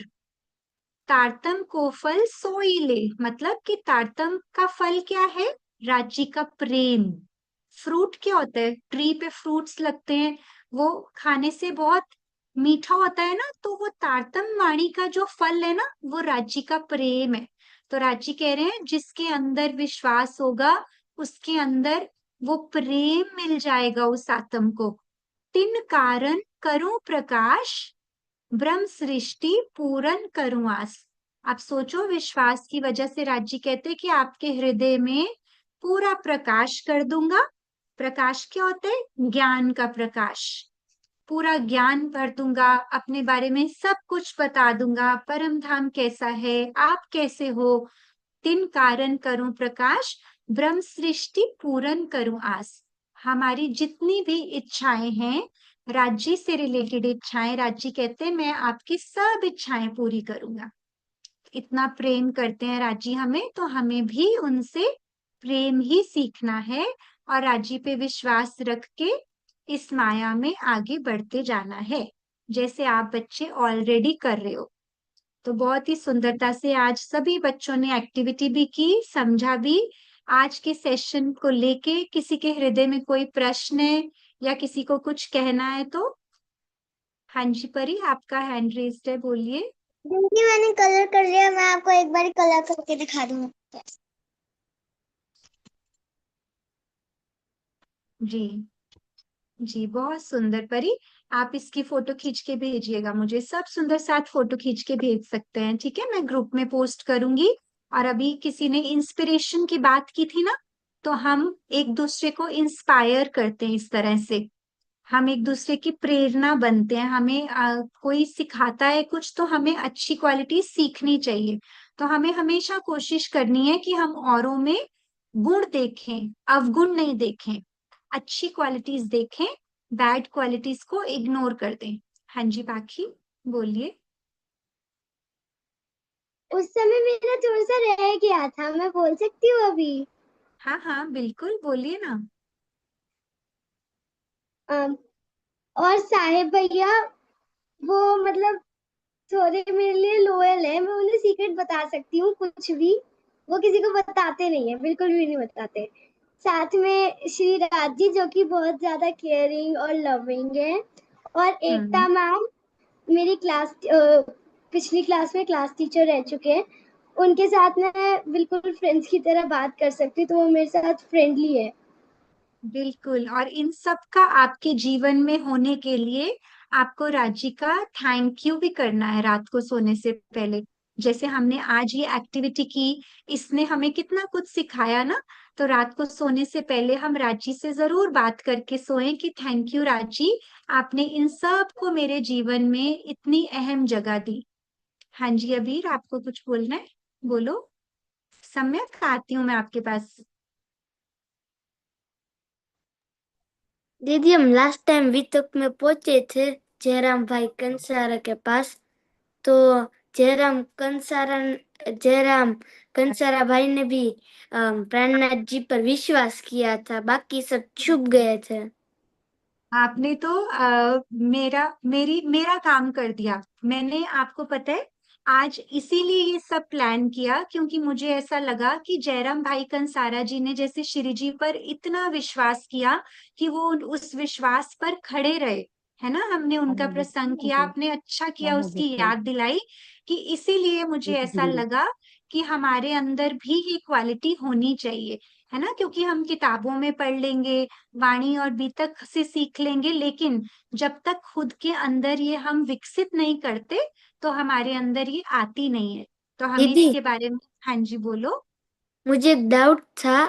तारतम को फल सोई ले, मतलब कि तारतम का फल क्या है, राज्य का प्रेम। फ्रूट क्या होता है, ट्री पे फ्रूट्स लगते हैं, वो खाने से बहुत मीठा होता है ना, तो वो तारतम वाणी का जो फल है ना, वो राज्य का प्रेम है। तो राज्य कह रहे हैं जिसके अंदर विश्वास होगा, उसके अंदर वो प्रेम मिल जाएगा उस आत्म को। तिन कारण करूं प्रकाश, ब्रह्म सृष्टि पूरन करूं आस। आप सोचो, विश्वास की वजह से राज्य कहते कि आपके हृदय में पूरा प्रकाश कर दूंगा। प्रकाश क्या होता है, ज्ञान का प्रकाश। पूरा ज्ञान भर दूंगा, अपने बारे में सब कुछ बता दूंगा, परम धाम कैसा है, आप कैसे हो। तिन कारण करूं प्रकाश, ब्रह्म सृष्टि पूरन करूं आस। हमारी जितनी भी इच्छाएं हैं, राज्य से रिलेटेड इच्छाएं, राज्य कहते हैं मैं आपकी सब इच्छाएं पूरी करूंगा। इतना प्रेम करते हैं राज्य हमें, तो हमें भी उनसे प्रेम ही सीखना है, और राज्य पे विश्वास रख के इस माया में आगे बढ़ते जाना है, जैसे आप बच्चे ऑलरेडी कर रहे हो। तो बहुत ही सुंदरता से आज सभी बच्चों ने एक्टिविटी भी की, समझा भी। आज के सेशन को लेके किसी के हृदय में कोई प्रश्न है या किसी को कुछ कहना है तो? हाँ जी परी, आपका हैंड रेज्ड है, बोलिए। दीदी मैंने कलर कर लिया, मैं आपको एक बार कलर करके दिखा दूंगी। जी जी, बहुत सुंदर परी। आप इसकी फोटो खींच के भेजिएगा मुझे, सब सुंदर साथ फोटो खींच के भेज सकते हैं, ठीक है, मैं ग्रुप में पोस्ट करूंगी। और अभी किसी ने इंस्पिरेशन की बात की थी ना, तो हम एक दूसरे को इंस्पायर करते हैं, इस तरह से हम एक दूसरे की प्रेरणा बनते हैं। हमें कोई सिखाता है कुछ, तो हमें अच्छी क्वालिटी सीखनी चाहिए। तो हमें हमेशा कोशिश करनी है कि हम औरों में गुण देखें, अवगुण नहीं देखें, अच्छी क्वालिटीज देखें, बैड क्वालिटीज को इग्नोर कर दें। हाँ जी पाखी, बोलिए। उस समय मेरा थोड़ा सा रह गया था, मैं बोल सकती हूँ अभी? हाँ हाँ बिल्कुल, बोलिए ना। और साहेब भैया, वो मतलब थोड़े मेरे लिए लोयल है, मैं उन्हें सीक्रेट बता सकती हूँ कुछ भी। वो किसी को बताते नहीं है, बिल्कुल भी नहीं बताते। साथ में श्री राज जी जो कि बहुत ज्यादा केयरिंग और लविंग है, और एकता मैम मेरी पिछली क्लास में क्लास टीचर रह चुके हैं। उनके साथ मैं बिल्कुल फ्रेंड्स की तरह बात कर सकती हूँ, तो वो मेरे साथ फ्रेंडली है। बिल्कुल। और इन सब का आपके जीवन में होने के लिए आपको राजी का थैंक यू भी करना है रात को सोने से पहले। जैसे हमने आज ये एक्टिविटी की, इसने हमें कितना कुछ सिखाया ना। तो रात को सोने से पहले हम राजी से जरूर बात करके सोएं कि थैंक यू राजी, आपने इन सब को मेरे जीवन में इतनी अहम जगह दी। हाँ जी अबीर, आपको कुछ बोलना है? बोलो। सम्यक आती हूँ मैं आपके पास। दीदी, हम लास्ट टाइम वितक में पहुंचे थे जयराम भाई कंसारा के पास। तो जयराम कंसारा भाई ने भी प्राणनाथ जी पर विश्वास किया था, बाकी सब छुप गए थे। आपने तो मेरा काम कर दिया। मैंने, आपको पता है, आज इसीलिए ये सब प्लान किया क्योंकि मुझे ऐसा लगा कि जयराम भाई कंसारा जी ने जैसे श्री जी पर इतना विश्वास किया कि वो उस विश्वास पर खड़े रहे, है ना। हमने उनका प्रसंग किया, आपने अच्छा किया उसकी याद दिलाई। कि इसीलिए मुझे ऐसा लगा कि हमारे अंदर भी ये क्वालिटी होनी चाहिए, है ना। क्योंकि हम किताबों में पढ़ लेंगे, वाणी और बीतक से सीख लेंगे, लेकिन जब तक खुद के अंदर ये हम विकसित नहीं करते तो हमारे अंदर ये आती नहीं है। तो हमें दीदी, इसके बारे में, हाँ जी बोलो। मुझे एक डाउट था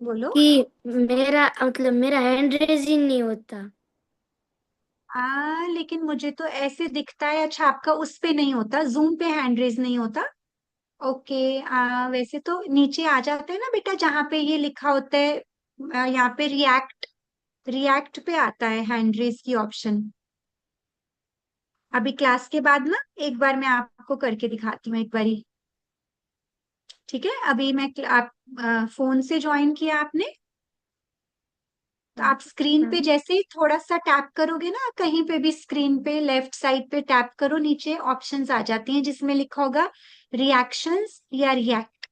बोलो। कि मेरा हैंड रेजिंग नहीं होता। लेकिन मुझे तो ऐसे दिखता है। अच्छा, आपका उस पे नहीं होता, जूम पे हैंड रेज नहीं होता? ओके। वैसे तो नीचे आ जाते हैं ना बेटा, जहाँ पे ये लिखा होता है, यहाँ पे रिएक्ट, रिएक्ट पे आता है हैंड रेज की ऑप्शन। अभी क्लास के बाद ना एक बार मैं आपको करके दिखाती हूँ एक बारी। ठीक है, अभी मैं आप फोन से ज्वाइन किया आपने, तो आप स्क्रीन पे जैसे ही थोड़ा सा टैप करोगे ना, कहीं पे भी स्क्रीन पे लेफ्ट साइड पे टैप करो, नीचे ऑप्शंस आ जाती हैं जिसमें लिखा होगा रिएक्शंस या रिएक्ट।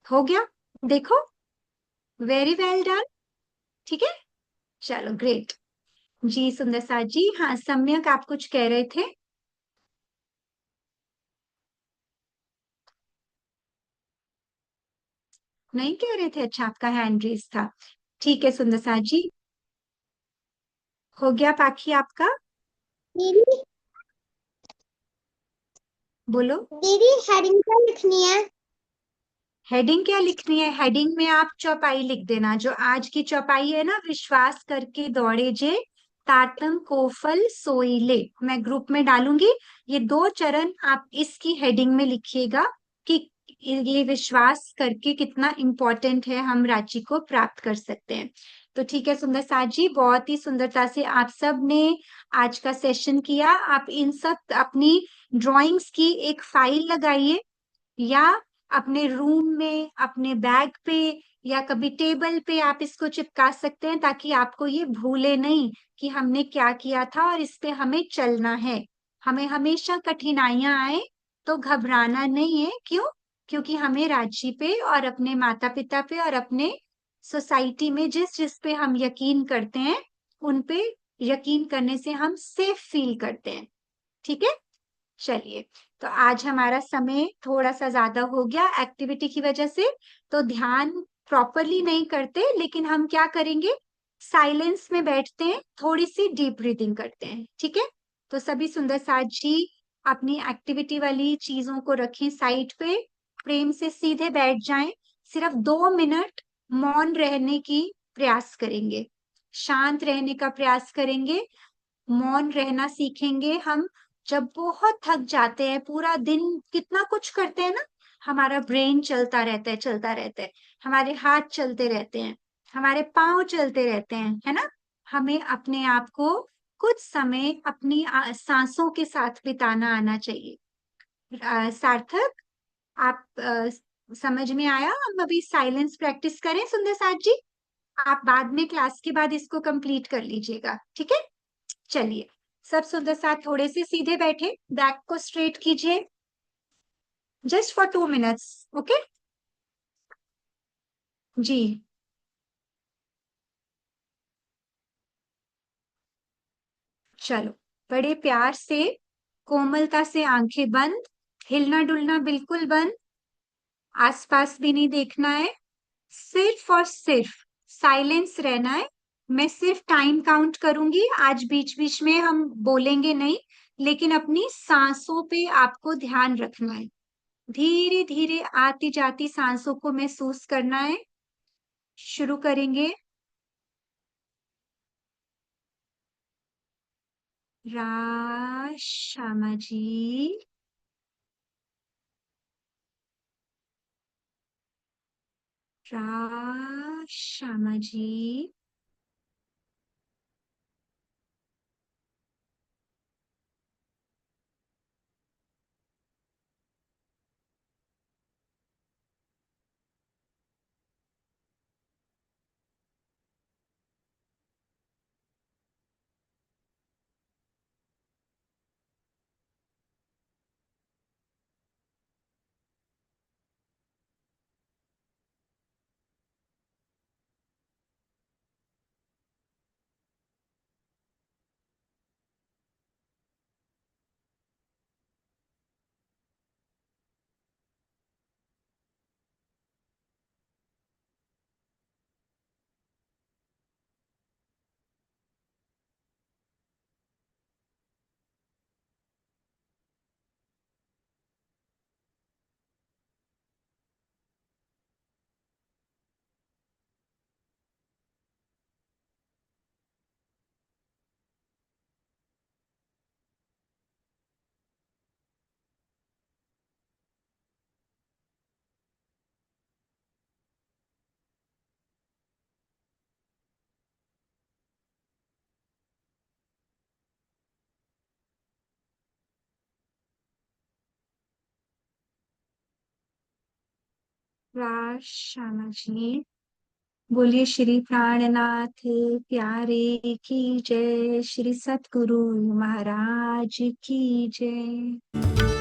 हो गया? देखो, वेरी वेल डन। ठीक है, चलो ग्रेट। जी सुंदर साथ जी, हाँ सम्यक आप कुछ कह रहे थे? नहीं कह रहे थे? अच्छा, आपका हैंड रेस था। ठीक है सुंदर साथ जी, हो गया बाकी आपका? दीदी बोलो। दीदी हेडिंग क्या लिखनी है? हेडिंग क्या लिखनी है? हेडिंग में आप चौपाई लिख देना, जो आज की चौपाई है ना, विश्वास करके दौड़े जे, तातम कोफल सोइले। मैं ग्रुप में डालूंगी, ये 2 चरण आप इसकी हेडिंग में लिखिएगा कि ये विश्वास करके कितना इम्पोर्टेंट है, हम रांची को प्राप्त कर सकते हैं। तो ठीक है सुंदर साथ जी, बहुत ही सुंदरता से आप सब ने आज का सेशन किया। आप इन सब अपनी ड्राइंग्स की एक फाइल लगाइए, या अपने रूम में, अपने बैग पे, या कभी टेबल पे आप इसको चिपका सकते हैं, ताकि आपको ये भूले नहीं कि हमने क्या किया था और इस पे हमें चलना है। हमें हमेशा कठिनाइयां आए तो घबराना नहीं है। क्यों? क्योंकि हमें राज्य पे और अपने माता पिता पे और अपने सोसाइटी में जिस जिस पे हम यकीन करते हैं, उन पे यकीन करने से हम सेफ फील करते हैं। ठीक है, चलिए। तो आज हमारा समय थोड़ा सा ज्यादा हो गया एक्टिविटी की वजह से, तो ध्यान प्रॉपरली नहीं करते, लेकिन हम क्या करेंगे, साइलेंस में बैठते हैं, थोड़ी सी डीप ब्रीथिंग करते हैं। ठीक है, तो सभी सुंदर साथ जी अपनी एक्टिविटी वाली चीजों को रखें साइड पे, प्रेम से सीधे बैठ जाएं। सिर्फ 2 मिनट मौन रहने की प्रयास करेंगे, शांत रहने का प्रयास करेंगे, मौन रहना सीखेंगे हम। जब बहुत थक जाते हैं, पूरा दिन कितना कुछ करते हैं ना, हमारा ब्रेन चलता रहता है, चलता रहता है, हमारे हाथ चलते रहते हैं, हमारे पांव चलते रहते हैं, है ना। हमें अपने आप को कुछ समय अपनी सांसों के साथ बिताना आना चाहिए। सार्थक, आप समझ में आया? हम अभी साइलेंस प्रैक्टिस करें सुंदर साथ जी, आप बाद में क्लास के बाद इसको कंप्लीट कर लीजिएगा। ठीक है, चलिए। सब सुंदर साथ थोड़े से सीधे बैठे, बैक को स्ट्रेट कीजिए, just for 2 minutes. Okay? जी, चलो, बड़े प्यार से, कोमलता से आंखें बंद, हिलना डुलना बिल्कुल बंद, आसपास भी नहीं देखना है, सिर्फ और सिर्फ साइलेंस रहना है। मैं सिर्फ टाइम काउंट करूंगी, आज बीच बीच में हम बोलेंगे नहीं, लेकिन अपनी सांसों पे आपको ध्यान रखना है। धीरे धीरे आती जाती सांसों को महसूस करना है। शुरू करेंगे। रा, श्यामा जी, रा, श्यामा जी, रा, श्यामा जी। बोलिए श्री प्राणनाथ प्यारे की जय, श्री सतगुरु महाराज की जय।